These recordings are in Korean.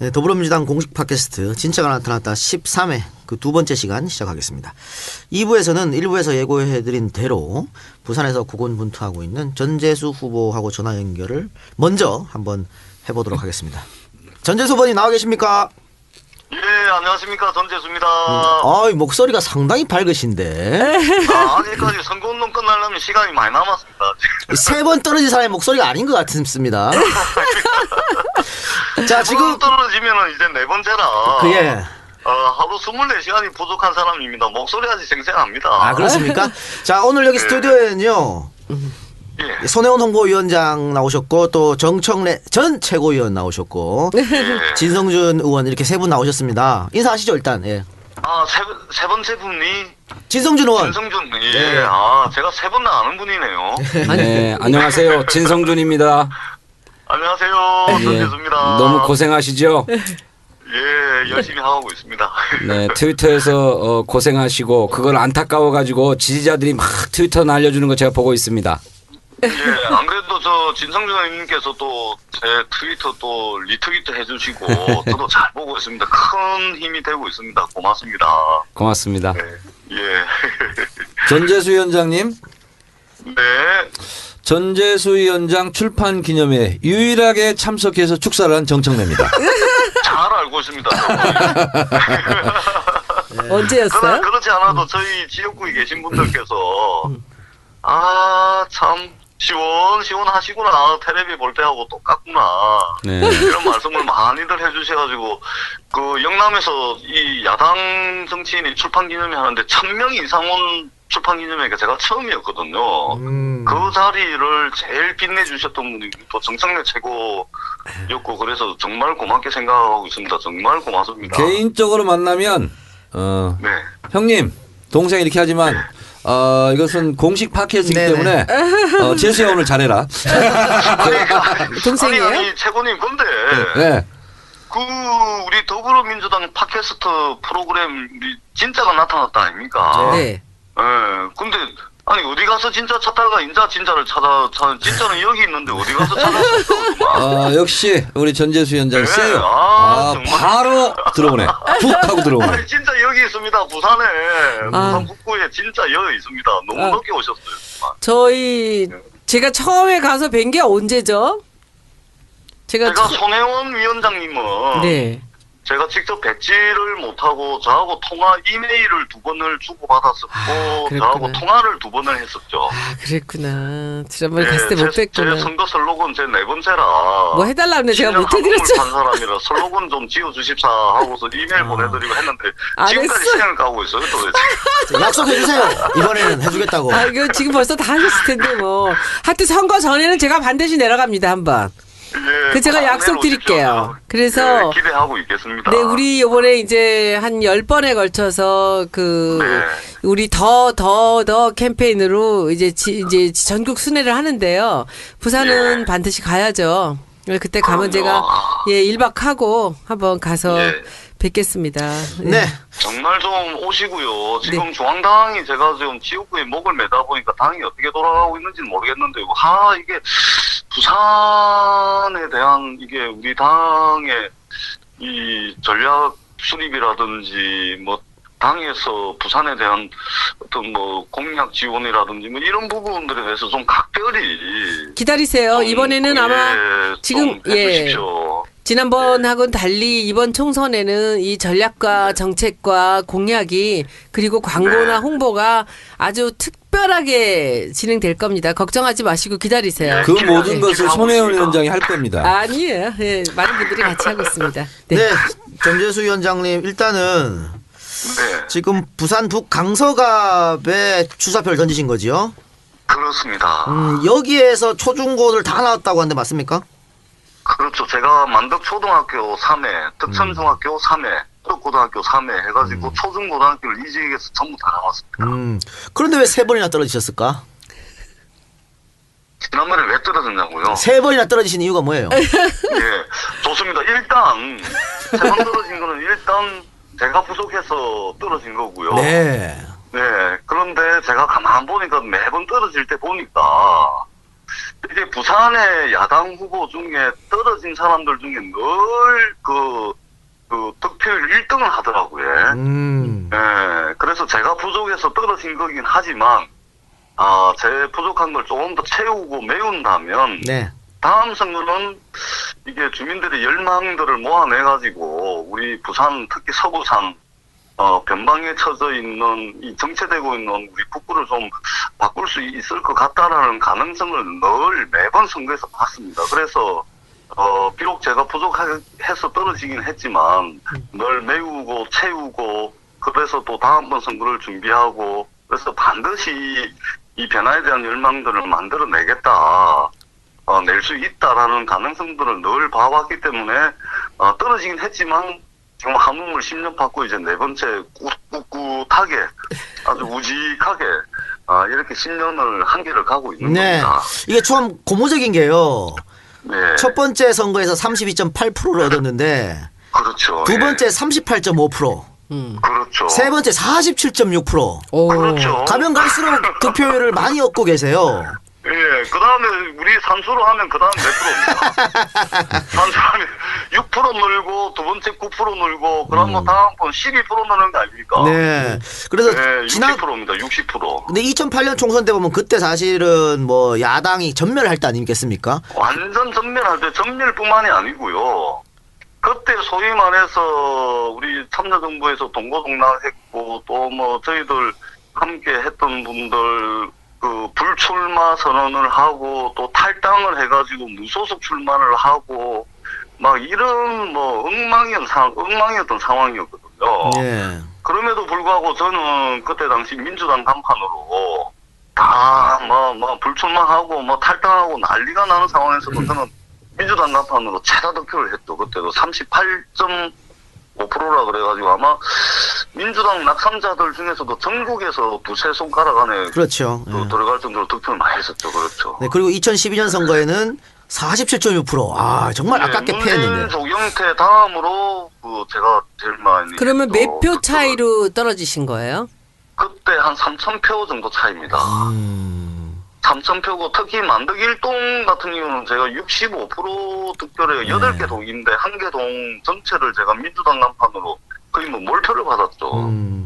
네, 더불어민주당 공식 팟캐스트 진짜가 나타났다 13회 그 두 번째 시간 시작하겠습니다. 2부에서는 1부에서 예고해드린 대로 부산에서 고군분투하고 있는 전재수 후보하고 전화 연결을 먼저 한번 해보도록 하겠습니다. 전재수 후보님 나와 계십니까? 예, 안녕하십니까. 전재수입니다. 목소리가 상당히 밝으신데. 아직까지 선거운동 끝나려면 시간이 많이 남았습니다. 세 번 떨어진 사람의 목소리가 아닌 것 같습니다. 자, 지금 떨어지면은 이제 네 번째라. 예. 하루 24시간이 부족한 사람입니다. 목소리 아직 생생합니다. 아, 그렇습니까? 자, 오늘 여기 스튜디오에는요. 예. 손혜원 홍보위원장 나오셨고 또 정청래 전 최고위원 나오셨고 예. 진성준 의원 이렇게 세 분 나오셨습니다. 인사하시죠 일단. 예. 세 번째 분이 진성준 의원. 진성준. 예. 네. 제가 세 분 다 아는 분이네요. 네, 안녕하세요. 진성준입니다. 안녕하세요. 예, 전재수입니다. 너무 고생하시죠? 예, 열심히 하고 있습니다. 네, 트위터에서 고생하시고 그걸 안타까워가지고 지지자들이 막 트위터 날려주는 거 제가 보고 있습니다. 예, 안 그래도 저 진성준 의원님께서 또 제 트위터 또 리트위트 해주시고 저도 잘 보고 있습니다. 큰 힘이 되고 있습니다. 고맙습니다. 고맙습니다. 네, 예. 전재수 위원장님, 네. 전재수 위원장 출판 기념회에 유일하게 참석해서 축사를 한 정청래입니다. 잘 알고 있습니다. 언제였어요? 그러나 그렇지 않아도 저희 지역구에 계신 분들께서 참 시원하시구나. 텔레비 볼 때하고 똑같구나. 네. 이런 말씀을 많이들 해주셔가지고 그 영남에서 이 야당 정치인이 출판 기념회 하는데 1000명 이상 온 출판 기념회가 제가 처음이었거든요. 그 자리를 제일 빛내주셨던 분이 또 정청래 최고였고 그래서 정말 고맙게 생각하고 있습니다. 정말 고맙습니다. 개인적으로 만나면 네. 형님, 동생 이렇게 하지만 이것은 공식 팟캐스트이기 네네. 때문에 재수야 오늘 잘해라. 동생이에요? 아니 최고님 근데 네. 그 우리 더불어민주당 팟캐스트 프로그램 우리 진짜가 나타났다 아닙니까? 네. 예. 근데 아니 어디 가서 진짜 찾다가 인자 진짜를 찾아 진짜는 여기 있는데 어디 가서 찾았을까? 역시 우리 전재수 위원장 네. 세요. 정말. 바로 들어오네. 푹 하고 들어오네. 아니 진짜 여기 있습니다. 부산에 부산 북구에 진짜 여기 있습니다. 너무 늦게 오셨어요. 정말. 제가 처음에 가서 뵌 게 언제죠? 제가 손혜원 위원장님은 네. 제가 직접 뵙지를 못하고 저하고 통화 이메일을 2번을 주고받았었고 저하고 통화를 2번을 했었죠. 그랬구나. 지난번에 갔을 때 못 뵀구나. 제 선거 슬로건 제 네 번째라. 뭐 해달라는데 제가 못 해드렸죠. 한 사람이라 슬로건 좀 지어주십사 하고서 이메일 보내드리고 했는데 지금까지 했어. 시간을 가고 있어요. 도대체. 약속해주세요. 이번에는 해주겠다고. 이거 지금 벌써 다 하셨을 텐데 뭐. 하여튼 선거 전에는 제가 반드시 내려갑니다 한번. 예, 제가 약속 드릴게요. 그래서 기대하고 있겠습니다. 네, 우리 이번에 이제 한 10번에 걸쳐서 우리 더 캠페인으로 이제 전국 순회를 하는데요. 부산은 반드시 가야죠. 그때 가면 제가 1박 하고 한번 가서 뵙겠습니다. 네. 정말 좀 오시고요. 지금 중앙당이 제가 지금 지역구에 목을 매다 보니까 당이 어떻게 돌아가고 있는지는 모르겠는데 이게 부산에 대한 이게 우리 당의 이 전략 수립이라든지 뭐 당에서 부산에 대한 어떤 뭐 공약 지원이라든지 뭐 이런 부분들에 대해서 좀 각별히 기다리세요. 이번에는 아마 지금 해주십시오. 지난번하고는 달리 이번 총선에는 이 전략과 정책과 공약이 그리고 광고나 홍보가 아주 특별하게 진행될 겁니다. 걱정하지 마시고 기다리세요. 그 모든 것을 손혜원 위원장이 할 겁니다. 아니에요. 네, 많은 분들이 같이 하고 있습니다. 네. 전재수 위원장님 일단은 지금 부산 북 강서갑에 추사표를 던지신 거지요? 그렇습니다. 여기에서 초중고를 다 나왔다고 하는데 맞습니까? 그렇죠. 제가 만덕초등학교 3회, 덕천중학교 3회, 고등학교 3회 해가지고 초중고등학교를 이 지역에서 전부 다 나왔습니다. 그런데 왜 3번이나 떨어지셨을까? 지난번에 왜 떨어졌냐고요? 3번이나 떨어지신 이유가 뭐예요? 예, 좋습니다. 일단 3번 떨어진 거는 일단 제가 부족해서 떨어진 거고요. 네. 네. 그런데 제가 가만 보니까 매번 떨어질 때 보니까 이제 부산의 야당 후보 중에 떨어진 사람들 중에 늘 그 득표율 1등을 하더라고요. 예, 그래서 제가 부족해서 떨어진 거긴 하지만, 제 부족한 걸 조금 더 채우고 메운다면, 네. 다음 선거는 이게 주민들의 열망들을 모아내가지고, 우리 부산, 특히 서부산, 변방에 처져 있는, 이 정체되고 있는 우리 북부를 좀 바꿀 수 있을 것 같다라는 가능성을 늘 매번 선거에서 봤습니다. 그래서, 비록 제가 부족해서 떨어지긴 했지만, 늘 메우고, 채우고, 그래서 또 다음번 선거를 준비하고, 그래서 반드시 이 변화에 대한 열망들을 만들어내겠다, 낼 수 있다라는 가능성들을 늘 봐왔기 때문에, 떨어지긴 했지만, 지금 한몸을 10년 받고 이제 네 번째 꿋꿋하게, 아주 우직하게, 이렇게 10년을 한계를 가고 있는 네. 겁니다. 이게 참 고무적인 게요. 네. 첫 번째 선거에서 32.8%를 얻었는데 그렇죠. 두 예. 번째 38.5%, 그렇죠. 세 번째 47.6%. 오. 그렇죠. 가면 갈수록 득표율을 많이 얻고 계세요. 예, 그 다음에 우리 산수로 하면 그 다음 몇 프로입니다. 산수로 하면 6% 늘고, 두 번째 9% 늘고, 그러면 다음번 12% 느는 거 아닙니까? 네. 그래서 네, 지난 60%입니다. 60%. 근데 2008년 총선 때 보면 그때 사실은 뭐 야당이 전멸할 때 아니겠습니까? 완전 전멸할 때 전멸뿐만이 아니고요. 그때 소위 말해서 우리 참여정부에서 동고동락했고, 또 뭐 저희들 함께 했던 분들 그 불출마 선언을 하고 또 탈당을 해가지고 무소속 출마를 하고 막 이런 뭐 엉망이었던 상황이었거든요. 예. 그럼에도 불구하고 저는 그때 당시 민주당 간판으로 다 뭐 불출마하고 뭐 탈당하고 난리가 나는 상황에서도 저는 민주당 간판으로 최다 득표를 했죠. 그때도 38.5%라 그래가지고 아마 민주당 낙선자들 중에서도 전국에서 두세 손가락 안에 그렇죠. 예. 들어갈 정도로 득표를 많이 했었죠. 그렇죠. 네, 그리고 2012년 선거에는 47.6%. 아, 정말 아깝게 피했는데. 문재인, 조경태 다음으로 제가 제일 많이 그러면 또 몇 표 득표를- 차이로 떨어지신 거예요? 그때 한 3,000표 정도 차이입니다. 3,000표고 특히 만덕일동 같은 경우는 제가 65% 득표를 8개 동인데 1개 동 전체를 제가 민주당 간판으로 거의 뭐 몰표를 받았죠.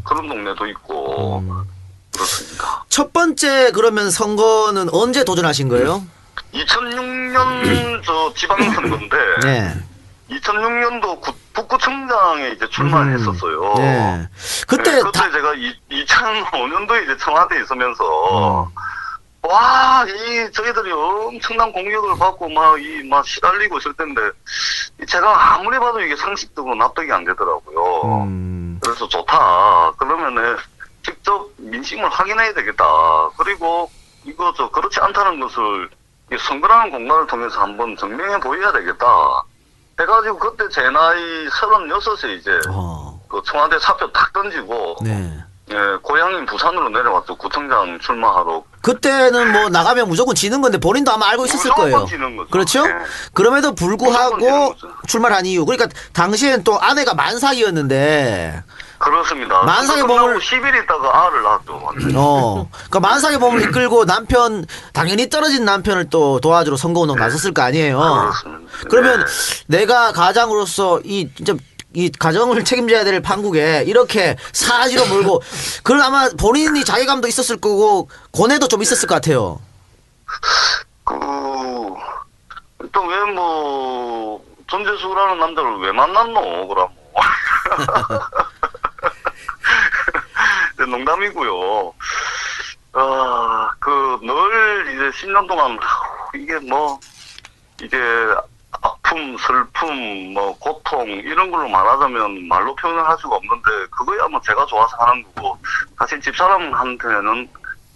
그런 동네도 있고 그렇습니다. 첫 번째 그러면 선거는 언제 도전하신 거예요? 2006년 저 지방선거인데 네. 2006년도 북구청장에 이제 출마를 했었어요. 네. 그때 다 제가 2005년도에 이제 청와대에 있으면서 와, 저희들이 엄청난 공격을 받고 막 시달리고 있을 텐데 제가 아무리 봐도 이게 상식적으로 납득이 안 되더라고요. 그래서 좋다. 그러면은 직접 민심을 확인해야 되겠다. 그리고 그렇지 않다는 것을 이 선거라는 공간을 통해서 한번 증명해 보여야 되겠다. 해가지고 그때 제 나이 36에 이제 그 청와대 사표 딱 던지고 네. 예, 고향인 부산으로 내려왔죠. 구청장 출마하러. 그때는 뭐 나가면 무조건 지는 건데 본인도 아마 알고 있었을 무조건 거예요. 지는 거죠. 그렇죠? 네. 그럼에도 무조건 불구하고 지는 거죠. 출마한 이유. 그러니까 당시엔 또 아내가 만삭이었는데 그렇습니다. 만삭의 선거 몸을- 끝나고 10일 있다가 알을 낳았죠. 완전히. 그러니까 만삭의 몸을 이끌고 남편 당연히 떨어진 남편을 또 도와주러 선거운동 나섰을 거 아니에요. 그렇습니다. 그러면 네. 내가 가장으로서 진짜 이 가정을 책임져야 될 판국에 이렇게 사지로 몰고 그럼 아마 본인이 자괴감도 있었을 거고 고뇌도 좀 있었을 것 같아요. 일단 왜 전재수라는 남자를 왜 만났노? 그럼 농담이고요. 늘 이제 10년 동안 이게 아픔, 슬픔, 고통 이런 걸로 말하자면 말로 표현을 할 수가 없는데 그거야 제가 좋아서 하는 거고 사실 집사람한테는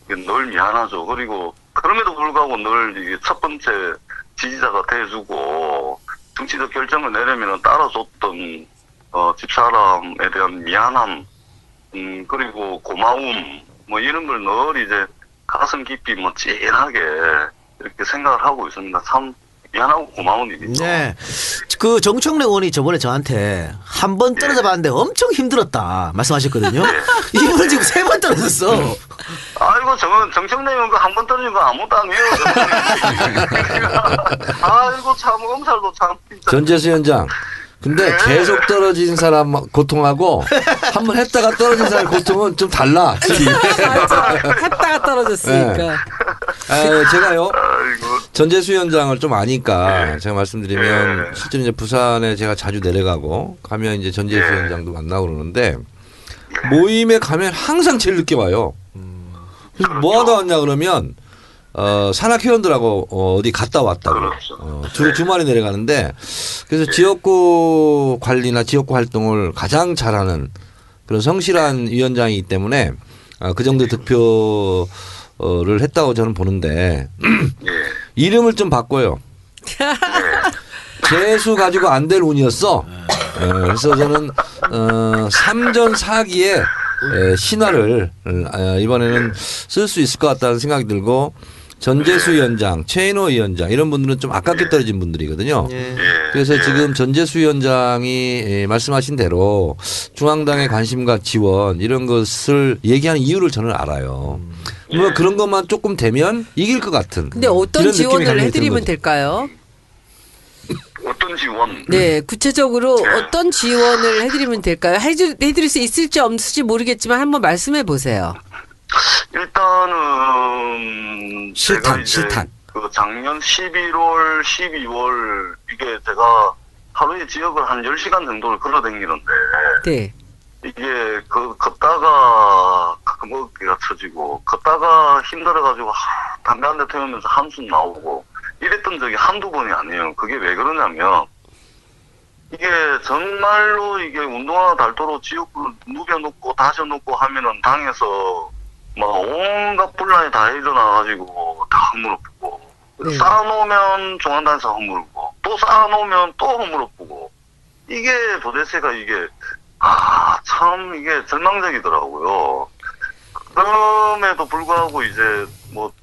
늘 미안하죠. 그리고 그럼에도 불구하고 늘 이게 첫 번째 지지자가 돼주고 정치적 결정을 내려면 따라줬던 집사람에 대한 미안함, 그리고 고마움 이런 걸 늘 이제 가슴 깊이 찐하게 이렇게 생각을 하고 있습니다. 참 미안하고 고마운 일이죠. 네. 그 정청래 의원이 저번에 저한테 한 번 떨어져 봤는데 엄청 힘들었다 말씀하셨거든요. 이분은 지금 3번 떨어졌어. 아이고, 저는 정청래 의원 한 번 떨어진 거 아무것도 아니에요. 아이고, 참, 엄살도 참. 진짜. 전재수 위원장. 근데 네. 계속 떨어진 사람 고통하고 한 번 했다가 떨어진 사람 고통은 좀 달라. 맞아. 했다가 떨어졌으니까. 제가요. 아이고. 전재수 위원장을 좀 아니까 제가 말씀드리면 실제로 이제 부산에 제가 자주 내려가고 가면 이제 전재수 위원장도 만나고 그러는데 모임에 가면 항상 제일 늦게 와요. 그래서 뭐 하다 왔냐 그러면 산악회원들하고 어디 갔다 왔다고. 그렇죠. 주로 주말에 내려가는데 그래서 지역구 관리나 지역구 활동을 가장 잘하는 그런 성실한 위원장이기 때문에 그 정도 득표를 했다고 저는 보는데 예. 이름을 좀 바꿔요. 재수 가지고 안 될 운이었어. 그래서 저는 3전 4기에 신화를 이번에는 쓸 수 있을 것 같다는 생각이 들고 전재수 위원장, 최인호 위원장 이런 분들은 좀 아깝게 떨어진 분들이거든요. 예. 그래서 지금 전재수 위원장이 말씀하신 대로 중앙당의 관심과 지원 이런 것을 얘기하는 이유를 저는 알아요. 뭐 그런 것만 조금 되면 이길 것 같은. 근데 어떤 이런 느낌이 지원을 강하게 해드리면 드는 거죠. 될까요? 어떤 지원? 네, 구체적으로 어떤 지원을 해드리면 될까요? 해드릴 수 있을지 없을지 모르겠지만 한번 말씀해 보세요. 일단은 실탄, 제가 이제 실탄. 그 작년 11월, 12월 이게 제가 하루에 지역을 한 10시간 정도를 걸어다니는데 네. 이게 걷다가 가끔 어깨가 처지고 걷다가 힘들어가지고 담배 한 대 태우면서 한숨 나오고 이랬던 적이 한두 번이 아니에요. 그게 왜 그러냐면 이게 정말로 이게 운동화 달도로 지역구를 누벼놓고 다져놓고 하면은 당에서 막 온갖 분란이 다 일어나가지고 다 허물어보고 네. 쌓아놓으면 중앙당에서 허물고 또 쌓아놓으면 또 허물어보고 이게 도대체가 이게 참 이게 절망적이더라고요. 그럼에도 불구하고 이제 뭐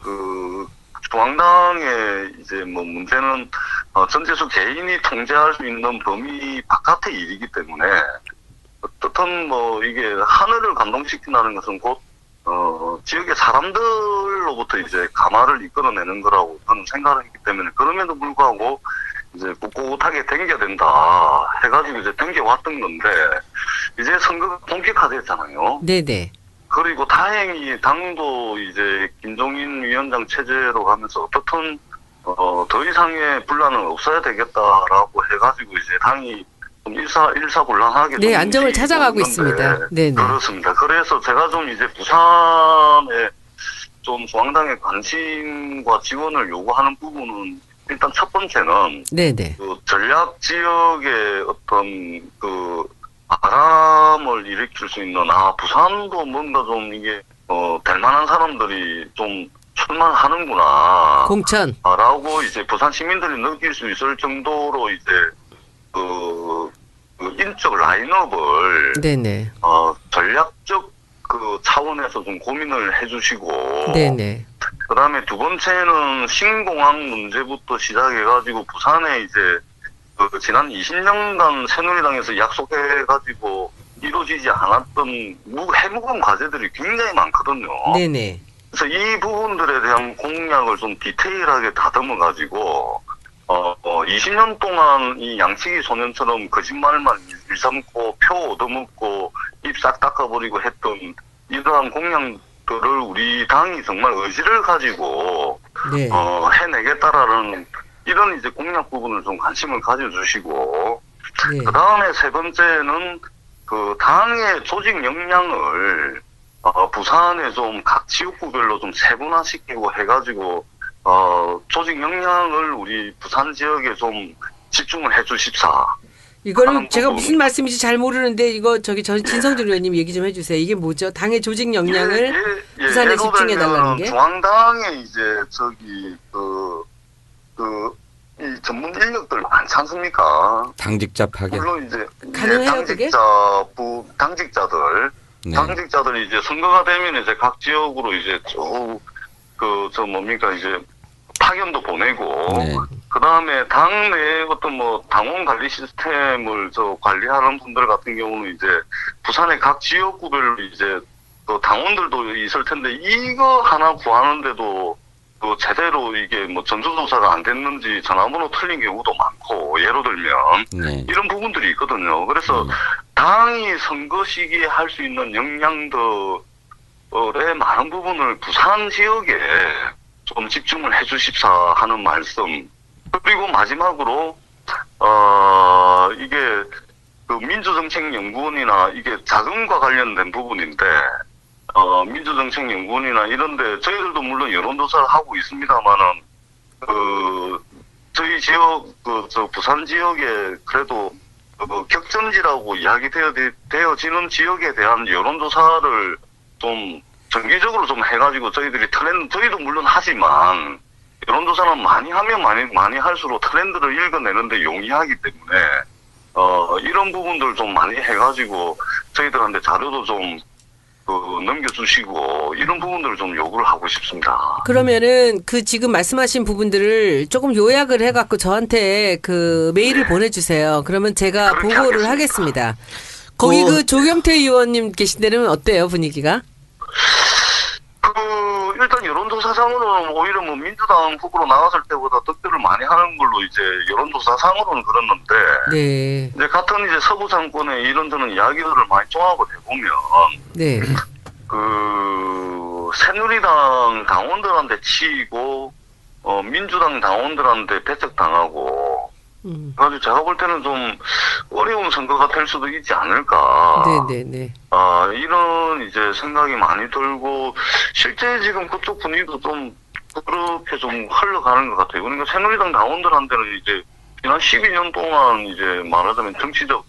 그 중앙당의 이제 뭐 문제는 전재수 개인이 통제할 수 있는 범위 바깥의 일이기 때문에 어떻든 뭐 이게 하늘을 감동시킨다는 것은 곧 지역의 사람들로부터 이제 감화를 이끌어내는 거라고 저는 생각을 했기 때문에 그럼에도 불구하고 이제 꿋꿋하게 댕겨야 된다 해가지고 이제 댕겨왔던 건데 이제 선거가 본격화됐잖아요. 네네. 그리고 다행히 당도 이제 김종인 위원장 체제로 가면서 어떻든 더 이상의 분란은 없어야 되겠다라고 해가지고 이제 당이 좀 일사불란하게 네, 좀 안정을 움직이고 찾아가고 있는데 있습니다. 네네. 그렇습니다. 그래서 제가 좀 이제 부산에 좀 중앙당의 관심과 지원을 요구하는 부분은 일단 첫 번째는 네네. 그 전략 지역의 어떤 그 바람을 일으킬 수 있는 부산도 뭔가 좀 이게 될 만한 사람들이 좀 출마하는구나. 공천. 라고 이제 부산 시민들이 느낄 수 있을 정도로 이제 그 인적 라인업을 네네. 전략적 그 차원에서 좀 고민을 해주시고 네네. 그다음에 두 번째는 신공항 문제부터 시작해가지고 부산에 이제 그 지난 20년간 새누리당에서 약속해가지고 이루어지지 않았던 해묵은 과제들이 굉장히 많거든요. 네네. 그래서 이 부분들에 대한 공약을 좀 디테일하게 다듬어가지고 20년 동안 이 양치기 소년처럼 거짓말만 일삼고 표 얻어먹고 입 싹 닦아버리고 했던 이러한 공약들을 우리 당이 정말 의지를 가지고 네. 해내겠다라는 이런 이제 공약 부분을 좀 관심을 가져주시고 네. 그 다음에 세 번째는 그 당의 조직 역량을 부산에 좀 각 지역구별로 좀 세분화시키고 해가지고 조직 역량을 우리 부산 지역에 좀 집중을 해주십사. 이거는 제가 무슨 말씀인지 잘 모르는데 이거 진성준 의원님 얘기 좀 해주세요. 이게 뭐죠? 당의 조직 역량을 부산에 예로 집중해 달라는 들면 게? 중앙당에 이제 이 전문 인력들 많지 않습니까? 당직자 파견. 물론 이제 가능해요, 그게? 당직자들 네. 당직자들이 이제 선거가 되면 이제 각 지역으로 이제 이제 파견도 보내고 네. 그다음에 당내 어떤 뭐 당원 관리 시스템을 관리하는 분들 같은 경우는 이제 부산의 각 지역구별로 이제 또 당원들도 있을 텐데 이거 하나 구하는데도 그 제대로 이게 뭐 전수조사가 안 됐는지 전화번호 틀린 경우도 많고 예로 들면 네. 이런 부분들이 있거든요. 그래서 당이 선거 시기에 할 수 있는 역량들의 많은 부분을 부산 지역에 좀 집중을 해주십사 하는 말씀. 그리고 마지막으로 이게 그 민주정책연구원이나 이게 자금과 관련된 부분인데 민주정책연구원이나 이런데 저희들도 물론 여론조사를 하고 있습니다만은 저희 지역 저 부산 지역에 그래도 격전지라고 이야기되어지는 지역에 대한 여론조사를 좀 정기적으로 좀 해가지고 저희들이 저희도 물론 하지만 여론조사는 많이 하면 많이 할수록 트렌드를 읽어내는데 용이하기 때문에 이런 부분들 좀 많이 해가지고 저희들한테 자료도 좀 넘겨주시고 이런 부분들을 좀 요구를 하고 싶습니다. 그러면은 그 지금 말씀하신 부분들을 조금 요약을 해갖고 저한테 그 메일을 보내주세요. 그러면 제가 그렇게 보고를 하겠습니다. 거기 그 조경태 의원님 계신 데는 어때요, 분위기가? 일단 여론조사상으로는 오히려 뭐 민주당 후보로 나갔을 때보다 득표를 많이 하는 걸로 이제 여론조사상으로는 그랬는데 네. 이제 같은 이제 서부 정권의 이런저런 이야기들을 많이 종합을 해보면 네. 새누리당 당원들한테 치이고 민주당 당원들한테 배척당하고 그래서 제가 볼 때는 좀 어려운 선거가 될 수도 있지 않을까. 네네네. 이런 이제 생각이 많이 들고 실제 지금 그쪽 분위기도 좀 그렇게 좀 흘러가는 것 같아요. 그러니까 새누리당 당원들한테는 이제 지난 12년 동안 이제 말하자면 정치적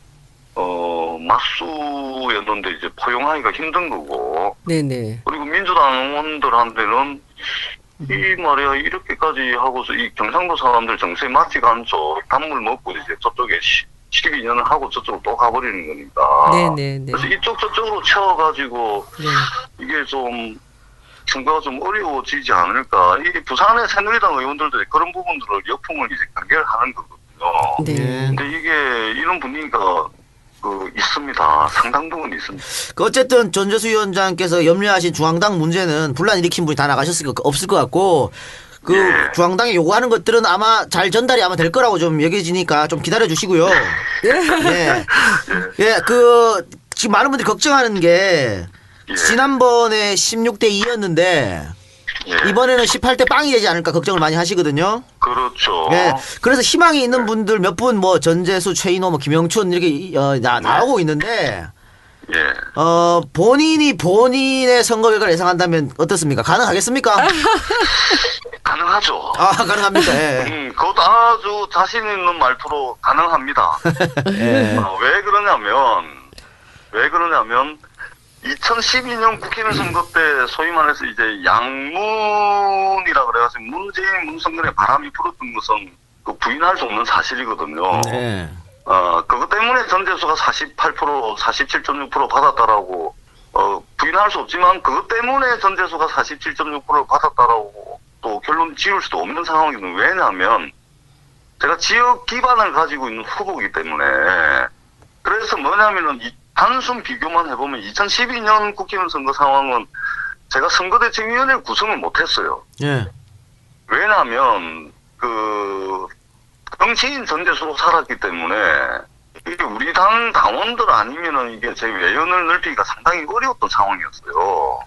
맞수였는데 이제 포용하기가 힘든 거고. 네네. 그리고 민주당원들한테는 이 말이야 이렇게까지 하고서 이 경상도 사람들 정세에 맞지가 않죠. 단물 먹고 이제 저쪽에 12년을 하고 저쪽으로 또 가버리는 거니까. 네네네. 그래서 이쪽 저쪽으로 채워가지고 네. 이게 좀 선거가 좀 어려워지지 않을까. 이 부산의 새누리당 의원들도 그런 부분들을 역풍을 이제 간결하는 거거든요. 네. 근데 이게 이런 분위기가 있습니다. 상당 부분 있습니다. 어쨌든 전재수 위원장께서 염려하신 중앙당 문제는 분란 일으킨 분이 다 없을 것 같고 예. 중앙당이 요구하는 것들은 아마 잘 전달이 아마 될 거라고 좀 여겨지니까 좀 기다려 주시고요. 예. 예, 지금 많은 분들이 걱정하는 게 예. 지난번에 16대 2였는데 예. 이번에는 18대 빵이 되지 않을까 걱정을 많이 하시거든요. 그렇죠. 예. 그래서 희망이 있는 분들 몇 분 뭐 전재수, 최인호, 뭐 김영춘 이렇게 나오고 있는데 예. 본인의 선거 결과를 예상한다면 어떻습니까? 가능하겠습니까? 가능하죠. 가능합니다. 예. 그것도 아주 자신 있는 말투로 가능합니다. 예. 왜 그러냐면 2012년 국회의원 선거 때 소위 말해서 이제 양문이라 그래가지고 문재인 문성근의 바람이 불었던 것은 부인할 수 없는 사실이거든요. 네. 그것 때문에 전재수가 48%, 47.6% 받았다라고 부인할 수 없지만 그것 때문에 전재수가 47.6%를 받았다라고 또 결론 지을 수도 없는 상황이거든요. 왜냐하면 제가 지역 기반을 가지고 있는 후보이기 때문에. 그래서 뭐냐면은 단순 비교만 해보면 2012년 국회의원 선거 상황은 제가 선거대책위원회를 구성을 못했어요. 예. 왜냐하면 정치인 전재수로 살았기 때문에 이게 우리 당 당원들 아니면은 이게 제 외연을 넓히기가 상당히 어려웠던 상황이었어요.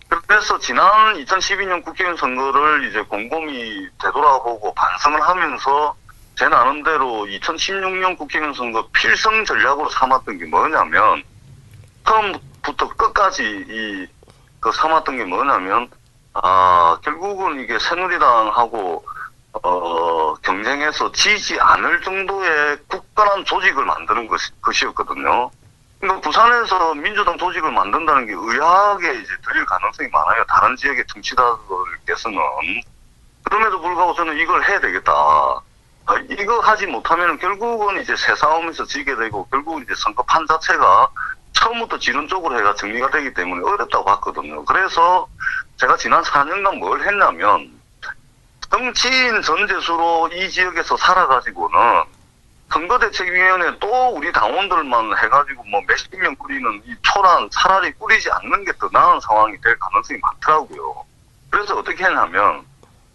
그래서 지난 2012년 국회의원 선거를 이제 곰곰이 되돌아보고 반성을 하면서 제 나름대로 2016년 국회의원 선거 필승 전략으로 삼았던 게 뭐냐면 처음부터 끝까지 삼았던 게 뭐냐면 결국은 이게 새누리당하고 경쟁해서 지지 않을 정도의 굳건한 조직을 만드는 것이었거든요. 그러니까 부산에서 민주당 조직을 만든다는 게 의아하게 이제 들릴 가능성이 많아요. 다른 지역의 정치자들께서는. 그럼에도 불구하고 저는 이걸 해야 되겠다. 이거 하지 못하면 결국은 이제 새 싸움에서 지게 되고 결국은 이제 선거판 자체가 처음부터 지는 쪽으로 해가 정리가 되기 때문에 어렵다고 봤거든요. 그래서 제가 지난 4년간 뭘 했냐면 정치인 전재수로 이 지역에서 살아가지고는 선거대책위원회 또 우리 당원들만 해가지고 뭐 몇십 명 꾸리는 이 초란 차라리 꾸리지 않는 게 더 나은 상황이 될 가능성이 많더라고요. 그래서 어떻게 했냐면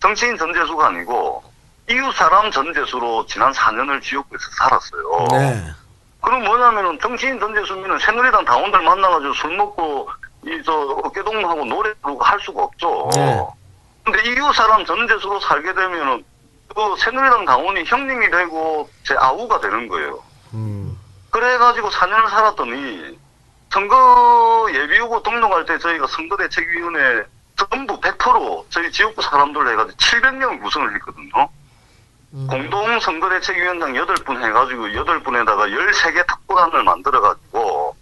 정치인 전재수가 아니고 이웃 사람 전재수로 지난 4년을 지역구에서 살았어요. 네. 그럼 뭐냐면은 정치인 전재수면은 새누리당 당원들 만나가지고 술 먹고 어깨동무하고 노래 부르고 할 수가 없죠. 네. 근데 이웃 사람 전재수로 살게 되면은 그 새누리당 당원이 형님이 되고 제 아우가 되는 거예요. 그래가지고 4년을 살았더니 선거 예비후보 등록할 때 저희가 선거대책위원회 전부 100% 저희 지역구 사람들로 해가지고 700명을 구성을 했거든요. 공동선거대책위원장 8분 해가지고 8분에다가 13개 특보단을 만들어가지고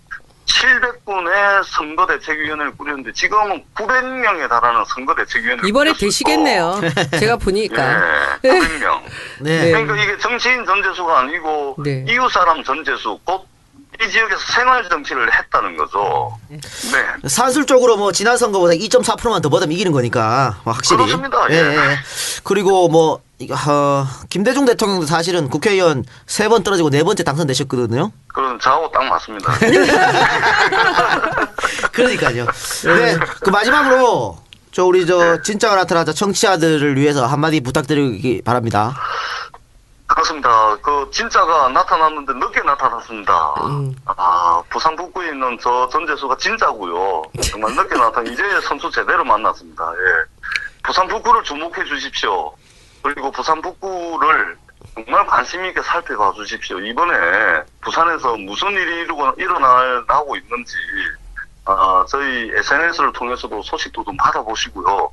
700분의 선거대책위원회를 꾸렸는데 지금은 900명에 달하는 선거대책위원회를 이번에 꾸렸어요. 되시겠네요. 제가 보니까. 네, 900명. 네. 그러니까 이게 정치인 전재수가 아니고 네. 이웃 사람 전재수, 곧 이 지역에서 생활 정치를 했다는 거죠. 네. 산술적으로 뭐 지난 선거보다 2.4%만 더 받으면 이기는 거니까 뭐 확실히. 그렇습니다. 예. 예. 예. 그리고 뭐 김대중 대통령도 사실은 국회의원 3번 떨어지고 4번째 당선되셨거든요. 그런 저하고 딱 맞습니다. 그러니까요. 네. 그 마지막으로 우리 진짜가 나타나자 청취자들을 위해서 한마디 부탁드리기 바랍니다. 그렇습니다. 그 진짜가 나타났는데 늦게 나타났습니다. 부산 북구에 있는 저 전재수가 진짜고요. 정말 늦게 나타나 이제 선수 제대로 만났습니다. 예. 부산 북구를 주목해 주십시오. 그리고 부산 북구를 정말 관심 있게 살펴봐 주십시오. 이번에 부산에서 무슨 일이 일어나고 있는지 저희 SNS를 통해서도 소식도 좀 받아보시고요.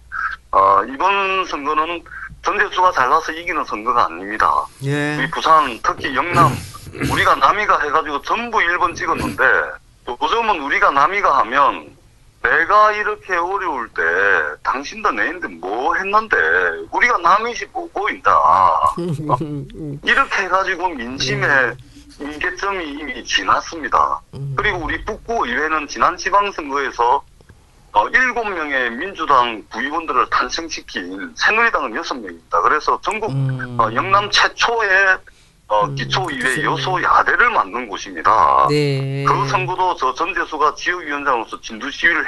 이번 선거는 전재수가 잘나서 이기는 선거가 아닙니다. 예. 우리 부산 특히 영남 우리가 남이가 해가지고 전부 1번 찍었는데 요즘은 우리가 남이가 하면 내가 이렇게 어려울 때 당신도 내인데 뭐 했는데 우리가 남이지 뭐 보인다. 이렇게 해가지고 민심의 임계점이 이미 지났습니다. 그리고 우리 북구 의회는 지난 지방선거에서 7명의 민주당 구의원들을 탄생시킨 새누리당은 6명입니다. 그래서 전국 영남 최초의 기초의회 여소야대를 만든 곳입니다. 네. 그 선거도 저 전재수가 지역위원장으로서 진두 시위를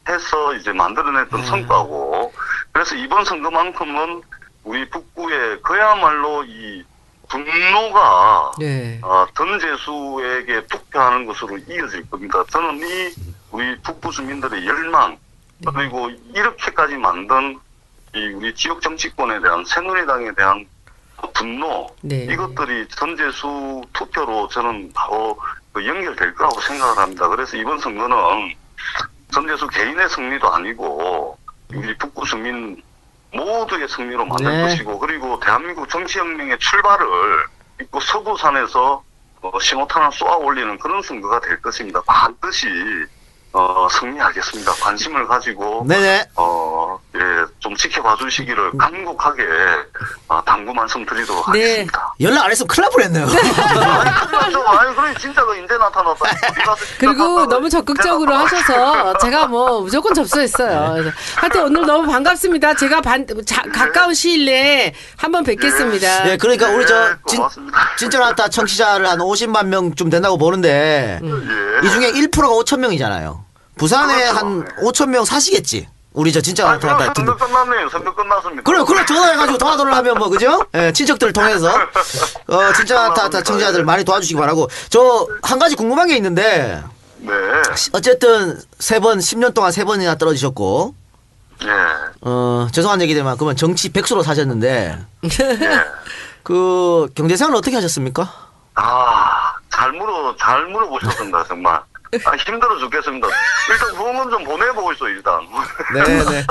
해서 이제 만들어냈던 성과고, 그래서 이번 선거만큼은 우리 북구에 그야말로 이 분노가 네. 전재수에게 투표하는 것으로 이어질 겁니다. 저는 우리 북부 주민들의 열망, 그리고 이렇게까지 만든 이 우리 지역 정치권에 대한 새누리당에 대한 분노, 네. 이것들이 전재수 투표로 저는 바로 연결될 거라고 생각을 합니다. 그래서 이번 선거는 전재수 개인의 승리도 아니고 우리 북구 주민 모두의 승리로 만들 네. 것이고, 그리고 대한민국 정치혁명의 출발을 입고 서부산에서 신호탄을 쏘아 올리는 그런 선거가 될 것입니다. 반드시 승리하겠습니다. 관심을 가지고 네네. 좀 지켜봐 주시기를 간곡하게 당부 말씀드리도록 네. 하겠습니다. 연락 안 했으면 큰일 날 뻔했네요. 아니 그래 진짜가 이제 나타났다. 그리고 너무 적극적으로 하셔서 제가 뭐 무조건 접수했어요. 그래서 하여튼 오늘 너무 반갑습니다. 제가 가까운 시일 내에 한번 뵙겠습니다. 예, 그러니까 우리 고맙습니다. 진짜 나타 청취자를 한 50만 명쯤 된다고 보는데 예. 이 중에 1%가 5천 명이잖아요. 부산에 그렇죠. 한 5천 명 사시겠지. 우리 진짜 아니, 나타났다. 선거 끝났네요. 선거 끝났습니다. 그래 전화해가지고 전화를 하면 뭐 그죠? 예, 친척들을 통해서 진짜 나타 청취자들 많이 도와주시기 바라고. 저 한 가지 궁금한 게 있는데 네. 어쨌든 3번 10년 동안 3번이나 떨어지셨고 예. 죄송한 얘기지만 그러면 정치 백수로 사셨는데 예. 그 경제생활을 어떻게 하셨습니까? 잘 물어보셨습니다, 정말. 힘들어 죽겠습니다. 일단 후원금 좀 보내보고 있어, 일단. 네네.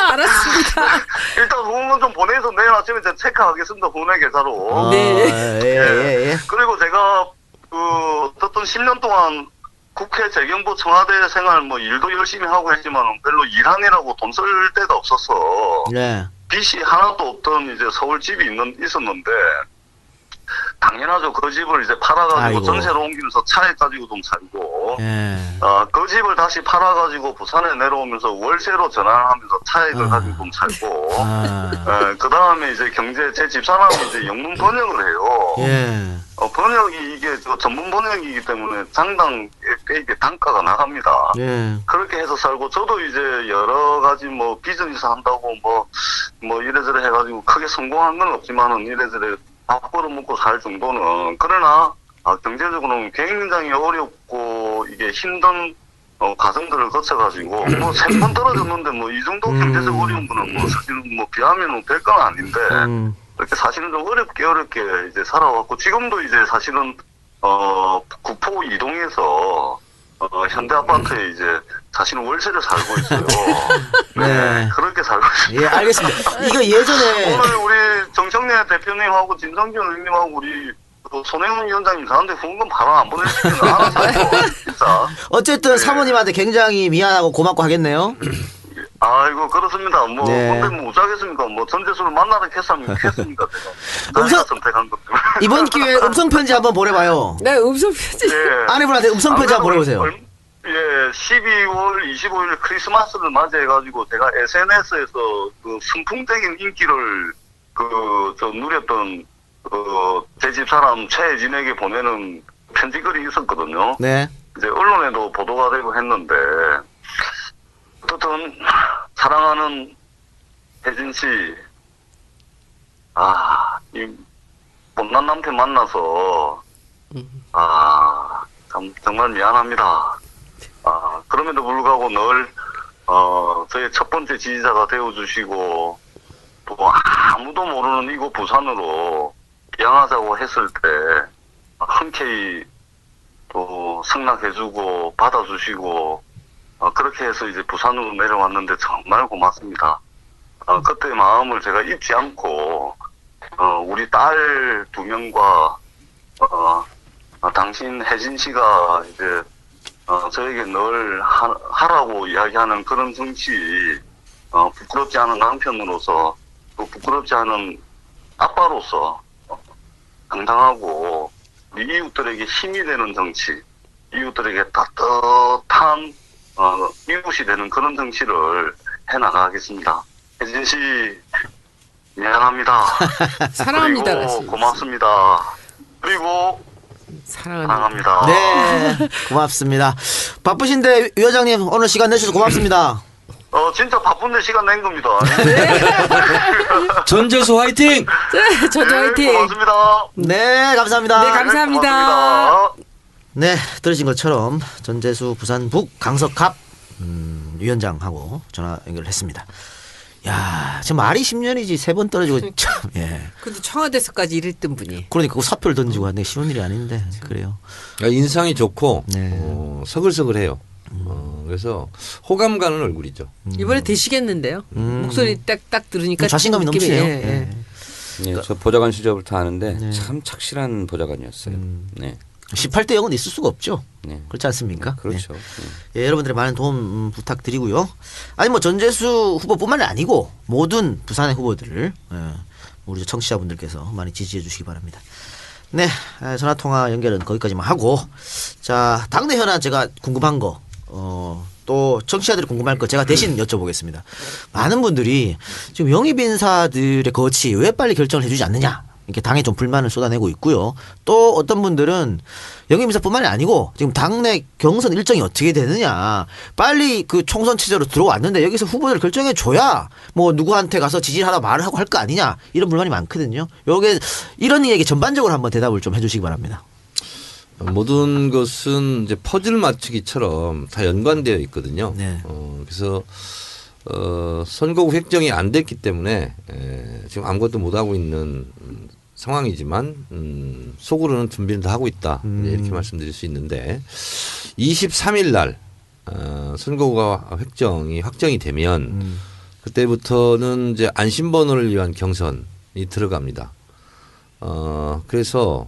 알았습니다. 일단 후원금 좀 보내서 내일 아침에 제가 체크하겠습니다, 후원회 계좌로. 네. 예. 그리고 제가, 어떤 10년 동안 국회 재경부 청와대 생활 일도 열심히 하고 했지만 별로 일하느라고 돈 쓸 데가 없었어. 네. 빚이 하나도 없던 이제 서울 집이 있었는데, 당연하죠. 그 집을 이제 팔아가지고 아이고. 전세로 옮기면서 차에 가지고 좀 살고, 예. 그 집을 다시 팔아가지고 부산에 내려오면서 월세로 전환하면서 차액을 가지고 좀 살고, 그 다음에 이제 제 집사람이 이제 영문 번역을 해요. 예. 번역이 이게 전문 번역이기 때문에 장당 꽤 이게 단가가 나갑니다. 예. 그렇게 해서 살고, 저도 이제 여러 가지 뭐 비즈니스 한다고 뭐 이래저래 해가지고 크게 성공한 건 없지만은 이래저래 밥 벌어먹고 살 정도는, 그러나 경제적으로는 굉장히 어렵고 이게 힘든 과정들을 거쳐가지고 뭐 3번 떨어졌는데 뭐 이 정도 경제적 어려운 거는 뭐 사실은 뭐 비하면 될 건 아닌데 이렇게 사실은 좀 어렵게 이제 살아왔고, 지금도 이제 사실은 구포 이동해서 현대 아파트에 이제 사실은 월세를 살고 있어요. 네. 그렇게 살고 있어요. 예, 알겠습니다. 이거 예전에 오늘 우리 정청래 대표님하고 진성균 의원님하고 우리 손혜원 위원장님 저한테 후원금 바로 안 보내주시면 알아서 할게요, 진짜. 어쨌든 사모님한테 굉장히 미안하고 고맙고 하겠네요. 아이고 그렇습니다. 뭐 네. 근데 뭐 어쩌겠습니까? 뭐 전재수를 만나는 했습니까 제가. 음성- 선택한 것 때문에. 이번 기회에 음성 편지 한번 보내봐요. 네, 음성 편지. 예. 아내분한테 음성 편지 한번 보내보세요. 예, 12월 25일 크리스마스를 맞이해가지고 제가 SNS에서 그 순풍적인 인기를 누렸던 제 집사람 최혜진에게 보내는 편지글이 있었거든요. 네. 이제 언론에도 보도가 되고 했는데, 어쨌든 사랑하는 혜진 씨, 이 못난 남편 만나서 정말 미안합니다. 그럼에도 불구하고 늘 저의 첫 번째 지지자가 되어주시고, 또 아무도 모르는 이곳 부산으로 양하자고 했을 때 흔쾌히 또 승낙해주고 받아주시고, 그렇게 해서 이제 부산으로 내려왔는데 정말 고맙습니다. 그때 마음을 제가 잊지 않고 우리 딸 2명과 당신 혜진 씨가 이제 저에게 늘 하라고 이야기하는 그런 정치, 부끄럽지 않은 남편으로서, 또 부끄럽지 않은 아빠로서 당당하고 우리 이웃들에게 힘이 되는 정치, 이웃들에게 따뜻한 이웃이 되는 그런 정치를 해나가겠습니다. 혜진 씨 미안합니다. 사랑합니다. 그리고 고맙습니다. 그리고 사랑합니다. 네. 고맙습니다. 바쁘신데 위원장님 오늘 시간 내주셔서 고맙습니다. 진짜 바쁜데 시간 낸 겁니다. 전재수 화이팅! 네, 저도 화이팅. 고맙습니다. 네, 감사합니다. 네, 감사합니다. 고맙습니다. 네, 들으신 것처럼 전재수 부산 북 강석갑 위원장하고 전화 연결했습니다. 야, 지금 말이 10년이지 3번 떨어지고 참, 예. 근데 청와대에서까지 이랬던 분이. 그러니까 그 사표를 던지고 하는 게 쉬운 일이 아닌데 그래요. 인상이 좋고 네. 서글서글해요. 그래서 호감 가는 얼굴이죠. 이번에 되시겠는데요. 목소리 딱 들으니까 자신감이 느낌이, 넘치네요. 예, 예. 네, 저 보좌관 시절부터 아는데 참 착실한 보좌관이었어요. 네. 18대 0은 있을 수가 없죠. 네. 그렇지 않습니까? 그렇죠. 예, 여러분들의 많은 도움 부탁드리고요. 아니 뭐 전재수 후보뿐만 아니고 모든 부산의 후보들을 우리 청취자분들께서 많이 지지해 주시기 바랍니다. 네, 전화 통화 연결은 거기까지만 하고, 자 당내 현안 제가 궁금한 거, 또 청취자들이 궁금할 거 제가 대신 여쭤보겠습니다. 많은 분들이 지금 영입 인사들의 거치 왜 빨리 결정을 해주지 않느냐, 이렇게 당에 좀 불만을 쏟아내고 있고요. 또 어떤 분들은 영입인사뿐만이 아니고 지금 당내 경선 일정이 어떻게 되느냐, 빨리 그 총선 체제로 들어왔는데 여기서 후보를 결정해 줘야 뭐 누구한테 가서 지지하라 말을 하고 할 거 아니냐, 이런 불만이 많거든요. 요게 이런 얘기 전반적으로 한번 대답을 좀 해주시기 바랍니다. 모든 것은 이제 퍼즐 맞추기처럼 다 연관되어 있거든요. 네. 그래서 선거구 획정이 안 됐기 때문에 지금 아무것도 못 하고 있는 상황이지만 속으로는 준비를 다 하고 있다, 이제 이렇게 말씀드릴 수 있는데, 23일 날 선거구가 확정이 되면 그때부터는 이제 안심번호를 위한 경선이 들어갑니다. 그래서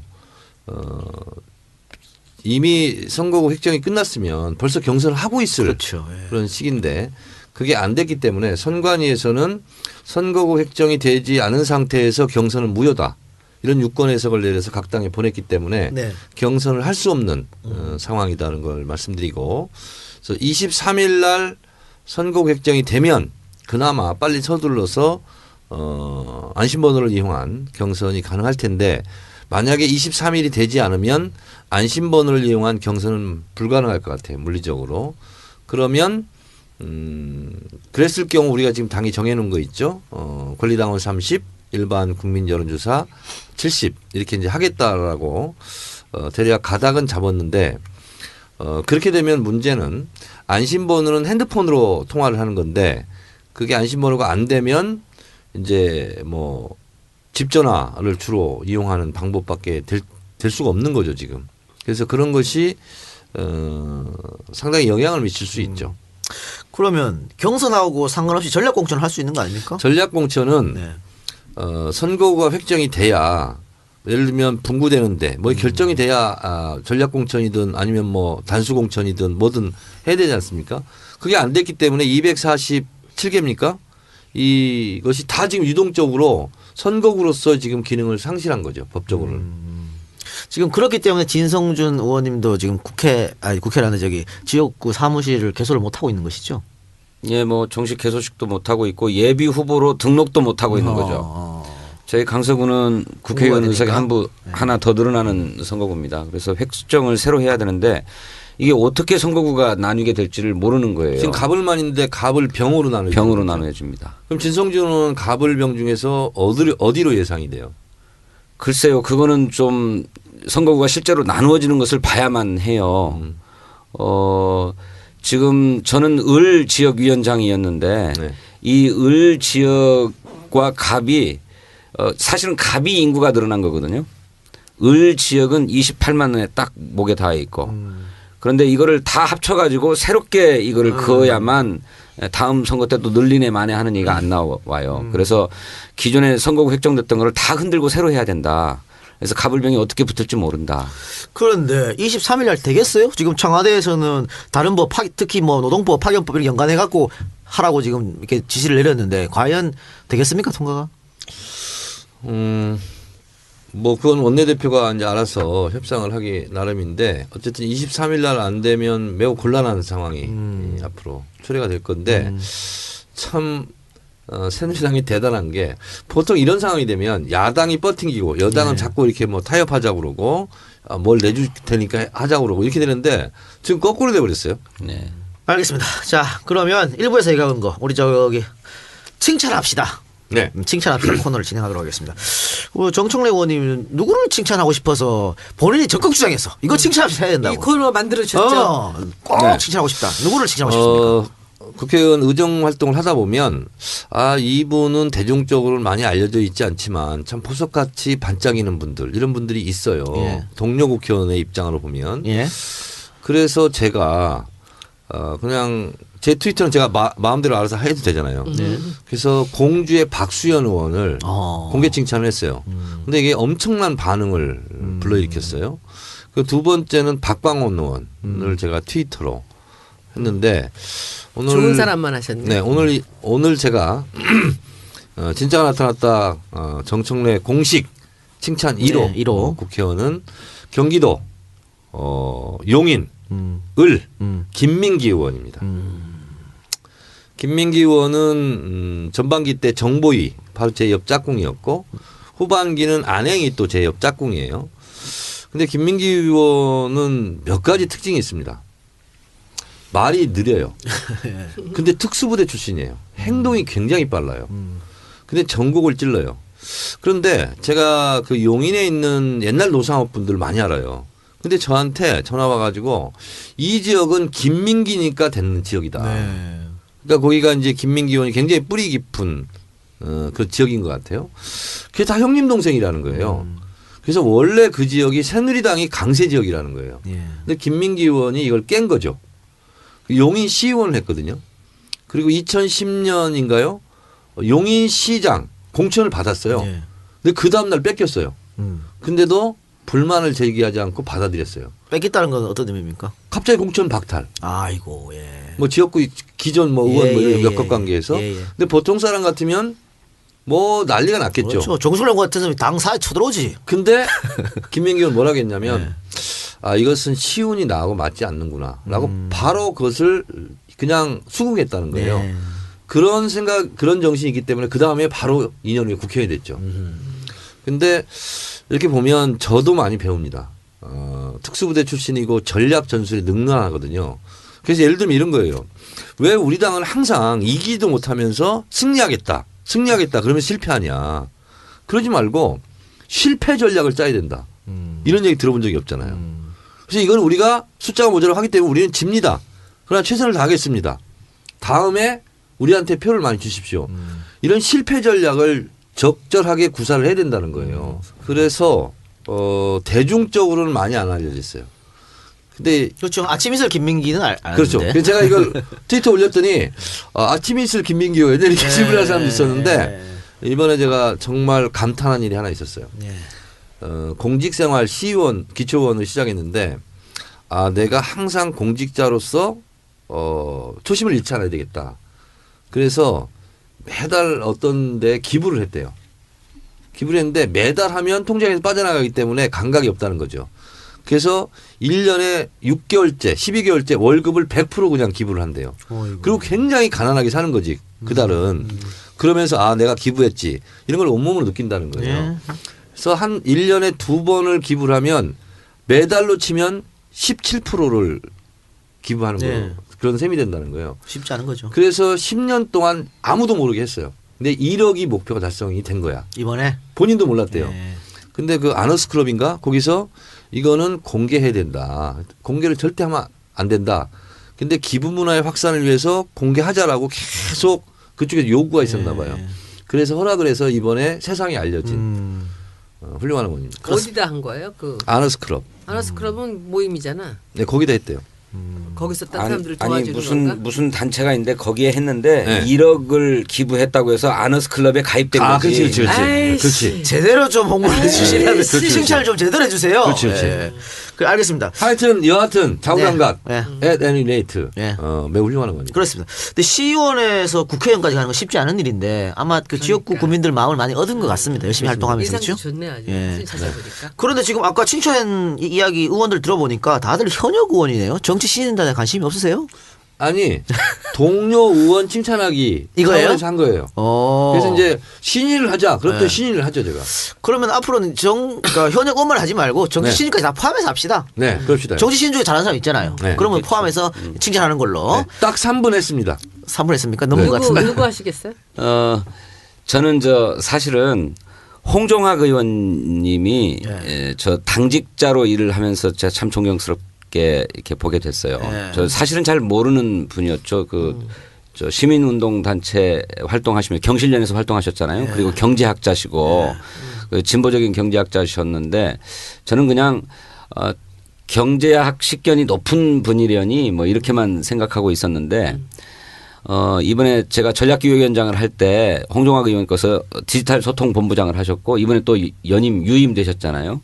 이미 선거구 획정이 끝났으면 벌써 경선을 하고 있을 그렇죠. 예. 그런 시기인데 그게 안 됐기 때문에 선관위에서는 선거구 획정이 되지 않은 상태에서 경선은 무효다, 이런 유권 해석을 내려서 각 당에 보냈기 때문에 네. 경선을 할 수 없는 상황이라는 걸 말씀드리고 그래서 23일 날 선거 획정이 되면 그나마 빨리 서둘러서 안심번호를 이용한 경선이 가능할 텐데 만약에 23일이 되지 않으면 안심번호를 이용한 경선은 불가능할 것 같아요. 물리적으로. 그러면 그랬을 경우 우리가 지금 당이 정해놓은 거 있죠. 권리당원 30, 일반 국민 여론조사 70 이렇게 이제 하겠다라고 대략 가닥은 잡았는데 그렇게 되면 문제는 안심번호는 핸드폰으로 통화를 하는 건데 그게 안심번호가 안 되면 이제 뭐 집전화를 주로 이용하는 방법밖에 될 수가 없는 거죠 지금. 그래서 그런 것이 상당히 영향을 미칠 수 있죠. 그러면 경선하고 상관없이 전략 공천을 할 수 있는 거 아닙니까? 전략 공천은 네. 선거구가 획정이 돼야 예를 들면 분구되는데 뭐 결정이 돼야 전략 공천이든 아니면 뭐 단수 공천이든 뭐든 해야 되지 않습니까? 그게 안 됐기 때문에 247개입니까? 이것이 다 지금 유동적으로 선거구로서 지금 기능을 상실한 거죠 법적으로는. 지금 그렇기 때문에 진성준 의원님도 지금 국회라는 저기 지역구 사무실을 개소를 못 하고 있는 것이죠. 예, 뭐 정식 개소식도 못 하고 있고 예비 후보로 등록도 못 하고 있는 거죠. 저희 강서구는 국회의원 의석이 하나 더 늘어나는 선거구입니다. 그래서 획수정을 새로 해야 되는데 이게 어떻게 선거구가 나뉘게 될지를 모르는 거예요. 지금 갑을만인데 갑을 병으로 나눠. 병으로 나눠집니다. 그럼 진성준은 갑을병 중에서 어디로 예상이 돼요? 글쎄요, 그거는 좀 선거구가 실제로 나누어지는 것을 봐야만 해요. 지금 저는 을 지역위원장이었는데 네. 이 을 지역과 갑이 사실은 갑이 인구가 늘어난 거거든요. 을 지역은 28만 원에 딱 목에 닿아 있고 그런데 이거를 다 합쳐가지고 새롭게 이거를 그어야만 다음 선거 때 또 늘리네 마네 하는 얘기가 안 나와요. 그래서 기존에 선거구 획정됐던 거를 다 흔들고 새로 해야 된다. 그래서 갑을병이 어떻게 붙을지 모른다. 그런데 23일 날 되겠어요? 지금 청와대에서는 다른 법 특히 뭐 노동법 파견법을 연관해 갖고 하라고 지금 이렇게 지시를 내렸는데 과연 되겠습니까 통과가? 뭐 그건 원내대표가 이제 알아서 협상을 하기 나름인데 어쨌든 23일 날 안 되면 매우 곤란한 상황이 앞으로 초래가 될 건데 참 새누리당이 대단한 게 보통 이런 상황이 되면 야당이 버팅기고 여당은 자꾸 이렇게 뭐 타협하자고 그러고 뭘 내줄 테니까 하자고 그러고 이렇게 되는데 지금 거꾸로 돼버렸어요. 네. 알겠습니다. 자 그러면 일부에서 얘기한 거 우리 저기 칭찬합시다. 네. 칭찬합시다 코너를 진행하도록 하겠습니다. 정청래 의원님 누구를 칭찬하고 싶어서 본인이 적극 주장했어. 이거 칭찬합시다 해야 된다고. 이 코너 만들어주셨죠. 꼭 네. 칭찬하고 싶다. 누구를 칭찬하고 싶습니까? 국회의원 의정 활동을 하다 보면 이분은 대중적으로 많이 알려져 있지 않지만 참 보석같이 반짝이는 분들 이런 분들이 있어요. 예. 동료 국회의원의 입장으로 보면. 예. 그래서 제가 그냥 제 트위터는 제가 마음대로 알아서 해도 되잖아요. 그래서 공주의 박수현 의원을 공개 칭찬을 했어요. 근데 이게 엄청난 반응을 불러일으켰어요. 그 두 번째는 박광원 의원을 제가 트위터로 했는데 오늘 좋은 사람만 하셨네. 네, 오늘 제가 진짜가 나타났다 정청래 공식 칭찬 1호, 네, 1호. 국회의원은 경기도 용인 을 김민기 의원입니다. 김민기 의원은 전반기 때 정보위 바로 제 옆 짝꿍이었고 후반기는 안행이 또 제 옆 짝꿍이에요. 근데 김민기 의원은 몇 가지 특징이 있습니다. 말이 느려요. 근데 특수부대 출신이에요. 행동이 굉장히 빨라요. 근데 전국을 찔러요. 그런데 제가 그 용인에 있는 옛날 노상업 분들 많이 알아요. 근데 저한테 전화 와가지고 이 지역은 김민기니까 되는 지역이다. 네. 그러니까 거기가 이제 김민기 의원이 굉장히 뿌리 깊은 그 지역인 것 같아요. 그게 다 형님 동생이라는 거예요. 그래서 원래 그 지역이 새누리당이 강세 지역이라는 거예요. 예. 근데 김민기 의원이 이걸 깬 거죠. 용인 시의원을 했거든요. 그리고 2010년인가요? 용인 시장 공천을 받았어요. 예. 근데 그 다음날 뺏겼어요. 근데도 불만을 제기하지 않고 받아들였어요. 뺏겼다는 건 어떤 의미입니까? 갑자기 공천 박탈. 아이고 예. 뭐 지역구 기존 뭐 의원 예, 뭐 예, 몇몇 예. 관계에서. 예, 예. 근데 보통 사람 같으면 뭐 난리가 났겠죠. 그렇죠. 정순영 같은 당사에 쳐들어오지. 근데 김민기 의원 뭐라고 했냐면 아 이것은 시운이 나하고 맞지 않는구나라고 바로 그것을 그냥 수긍했다는 거예요. 네. 그런 생각 그런 정신이 있기 때문에 그 다음에 바로 2년 후에 국회의원이 됐죠. 근데 이렇게 보면 저도 많이 배웁니다. 특수부대 출신이고 전략 전술에 능란하거든요. 그래서 예를 들면 이런 거예요. 왜 우리 당은 항상 이기도 못하면서 승리하겠다 그러면 실패하냐. 그러지 말고 실패 전략을 짜야 된다. 이런 얘기 들어본 적이 없잖아요. 그래서 이건 우리가 숫자가 모자라 하기 때문에 우리는 집니다. 그러나 최선을 다하겠습니다. 다음에 우리한테 표를 많이 주십시오. 이런 실패 전략을 적절하게 구사를 해야 된다는 거예요. 그래서 대중적으로는 많이 안 알려져 있어요. 근데 그렇죠. 아침 이슬 김민기는 아는데. 그렇죠. 그래서 제가 이걸 트위터 올렸더니 아침 이슬 김민기 의원 이렇게 질문할 사람도 있었는데 이번에 제가 정말 감탄한 일이 하나 있었어요. 공직생활 시의원 기초의원을 시작했는데 내가 항상 공직자로서 초심을 잃지 않아야 되겠다. 그래서 매달 어떤 데 기부를 했대요. 기부를 했는데 매달 하면 통장에서 빠져나가기 때문에 감각이 없다는 거죠. 그래서 1년에 6개월째, 12개월째 월급을 100% 그냥 기부를 한대요. 그리고 굉장히 가난하게 사는 거지. 그달은. 그러면서 내가 기부했지. 이런 걸 온몸으로 느낀다는 거예요. 그래서 한 1년에 2번을 기부를 하면 매달로 치면 17%를 기부하는 거예요. 그런 셈이 된다는 거예요. 쉽지 않은 거죠. 그래서 10년 동안 아무도 모르게 했어요. 근데 1억이 목표가 달성이 된 거야. 이번에 본인도 몰랐대요. 근데 그 아너스 클럽인가 거기서 이거는 공개해야 된다. 공개를 절대 하면 안 된다. 근데 기부 문화의 확산을 위해서 공개하자라고 계속 그쪽에 요구가 있었나 봐요. 그래서 허락을 해서 이번에 세상에 알려진 훌륭한 의원입니다. 어디다 한 거예요? 그 아너스 클럽. 아너스 클럽은 모임이잖아. 네, 거기다 했대요. 거기서 딴 사람들을 도와주는 무슨 건가? 무슨 단체가 있는데 거기에 했는데 네. 1억을 기부했다고 해서 아너스 클럽에 가입된 거지. 그렇지. 아이씨. 제대로 좀 홍보를 해주시려면 그렇지. 칭찬을 좀 제대로 해주세요. 그렇지. 그래, 알겠습니다. 하여튼 여하튼 자우감각 네. at any rate 네. 매우 훌륭한 거니까. 그렇습니다. 근데 시의원에서 국회의원까지 가는 건 쉽지 않은 일인데 아마 그 지역구 국민들 마음을 많이 얻은 것 같습니다. 열심히 활동하면서 인상도 그렇죠. 좋네 아주. 예. 찾아보니까. 그런데 지금 아까 칭찬 이야기 의원들 들어보니까 다들 현역 의원이네요. 정치 신인단에 관심이 없으세요? 아니 동료 의원 칭찬하기 이거예요? 차원에서 한 거예요. 그래서 이제 신인을 하자. 그럼 또 신인을 하죠 제가. 그러면 앞으로는 그러니까 현역 의원만 하지 말고 정치 신인까지 다 포함해서 합시다. 네, 그럽시다. 정치 신인 중에 잘하는 사람 있잖아요. 네. 그러면 포함해서 칭찬하는 걸로 네, 딱 3분 했습니다. 3분 했습니까? 너무 것 누구 같은데. 누구 하시겠어요? 저는 사실은 홍종학 의원님이 저 당직자로 일을 하면서 제가 참 존경스럽게 이렇게 보게 됐어요. 저 사실은 잘 모르는 분이었죠. 저 시민운동 단체 활동하시면 경실련에서 활동하셨잖아요. 그리고 경제학자시고 그 진보적인 경제학자셨는데 저는 그냥 경제학 식견이 높은 분이려니 뭐 이렇게만 생각하고 있었는데 이번에 제가 전략기획위원장을 할 때 홍종학 의원께서 디지털 소통 본부장을 하셨고 이번에 또 유임 되셨잖아요.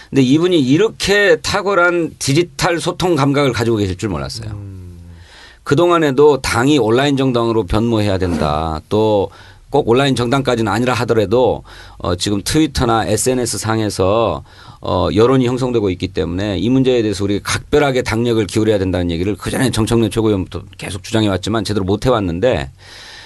근데 이분이 이렇게 탁월한 디지털 소통 감각을 가지고 계실 줄 몰랐어요. 그동안에도 당이 온라인 정당으로 변모해야 된다. 또 꼭 온라인 정당까지는 아니라 하더라도 지금 트위터나 SNS 상에서 여론이 형성되고 있기 때문에 이 문제에 대해서 우리가 각별하게 당력을 기울여야 된다는 얘기를 그전에 정청래 최고위원부터 계속 주장해 왔지만 제대로 못 해왔는데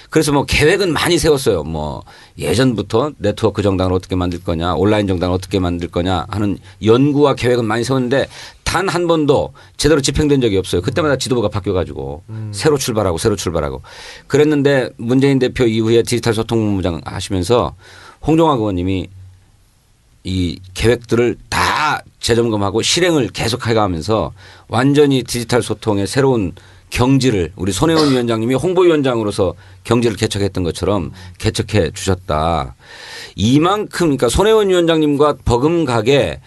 그래서 뭐 계획은 많이 세웠어요. 뭐 예전부터 네트워크 정당을 어떻게 만들 거냐 온라인 정당을 어떻게 만들 거냐 하는 연구와 계획은 많이 세웠는데 단 한 번도 제대로 집행된 적이 없어요. 그때마다 지도부가 바뀌어가지고 새로 출발하고 그랬는데 문재인 대표 이후에 디지털 소통본부장 하시면서 홍종학 의원님이 이 계획들을 다 재점검하고 실행을 계속 해가면서 완전히 디지털 소통의 새로운 경지를 우리 손혜원 위원장님이 홍보위원장으로서 경지를 개척했던 것처럼 개척해 주셨다. 이만큼 그러니까 손혜원 위원장님과 버금가게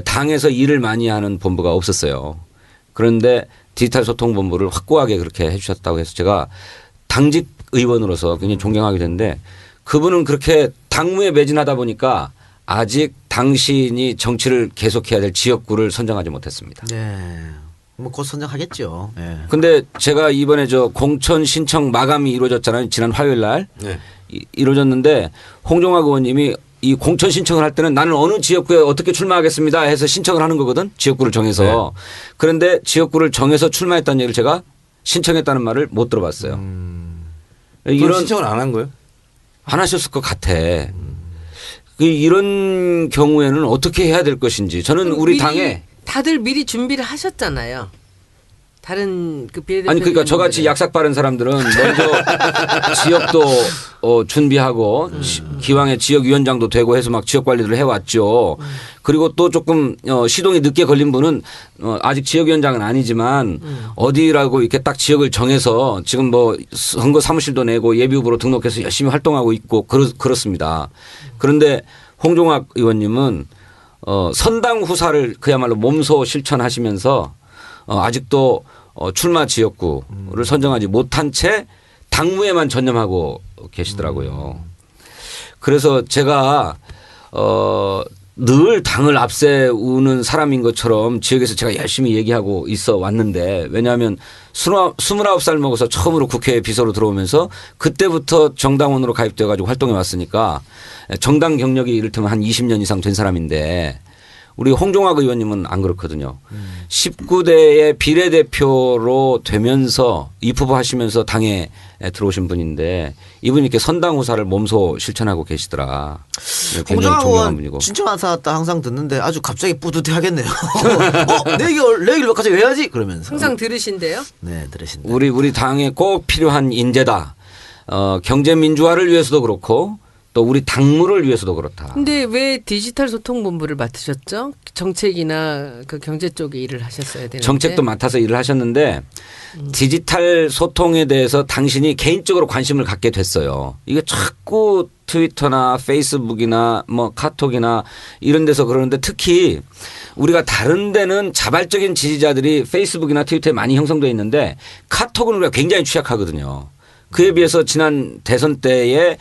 당에서 일을 많이 하는 본부가 없었어요. 그런데 디지털 소통본부를 확고하게 그렇게 해 주셨다고 해서 제가 당직 의원으로서 굉장히 존경하게 됐는데 그분은 그렇게 당무에 매진하다 보니까 아직 당신이 정치를 계속해야 될 지역구를 선정하지 못했습니다. 네. 뭐 곧 선정하겠죠. 네. 근데 제가 이번에 저 공천 신청 마감이 이루어졌잖아요. 지난 화요일 날. 네. 이루어졌는데 홍종학 의원님이 이 공천 신청을 할 때는 나는 어느 지역구에 어떻게 출마하겠습니다 해서 신청을 하는 거거든. 지역구를 정해서. 그런데 지역구를 정해서 출마했다는 얘기를 제가 신청했다는 말을 못 들어봤어요. 이런 신청을 안 한 거예요? 안 하셨을 것 같아. 이런 경우에는 어떻게 해야 될 것인지 저는 우리 당에 다들 미리 준비를 하셨잖아요. 다른 그 비례대표 아니 그러니까 저같이 약삭 빠른 사람들은 먼저 지역도 준비하고 기왕에 지역위원장도 되고 해서 막 지역 관리를 해왔죠. 그리고 또 조금 시동이 늦게 걸린 분은 아직 지역위원장은 아니지만 어디라고 이렇게 딱 지역을 정해서 지금 뭐 선거 사무실도 내고 예비후보로 등록해서 열심히 활동하고 있고 그렇습니다. 그런데 홍종학 의원님은 선당 후사를 그야말로 몸소 실천하시면서 아직도 출마 지역구를 선정하지 못한 채 당무에만 전념하고 계시더라고요. 그래서 제가 늘 당을 앞세우는 사람인 것처럼 지역에서 제가 열심히 얘기하고 있어 왔는데 왜냐하면 29살 먹어서 처음으로 국회 비서로 들어오면서 그때부터 정당원으로 가입돼 가지고 활동해 왔으니까 정당 경력이 이를테면 한 20년 이상 된 사람인데 우리 홍종학 의원님은 안 그렇거든요. 19대의 비례대표로 되면서 입후보 하시면서 당에 들어오신 분인데 이분이 이렇게 선당 후사를 몸소 실천하고 계시더라. 굉장히 존경하는 분이고. 진짜 나타났다 항상 듣는데 아주 갑자기 뿌듯해 하겠네요. 내일 몇 가지 해야지 그러면서. 항상 들으신대요? 네, 들으신대. 우리 당에 꼭 필요한 인재다. 경제 민주화를 위해서도 그렇고 또 우리 당무를 위해서도 그렇다. 근데 왜 디지털 소통본부를 맡으셨죠? 정책이나 그 경제 쪽에 일을 하셨어야 되는데. 정책도 맡아서 일을 하셨는데 디지털 소통에 대해서 당신이 개인적으로 관심을 갖게 됐어요. 이게 자꾸 트위터나 페이스북이나 뭐 카톡이나 이런 데서 그러는데 특히 우리가 다른 데는 자발적인 지지자들이 페이스북이나 트위터에 많이 형성되어 있는데 카톡은 우리가 굉장히 취약하거든요. 그에 비해서 지난 대선 때에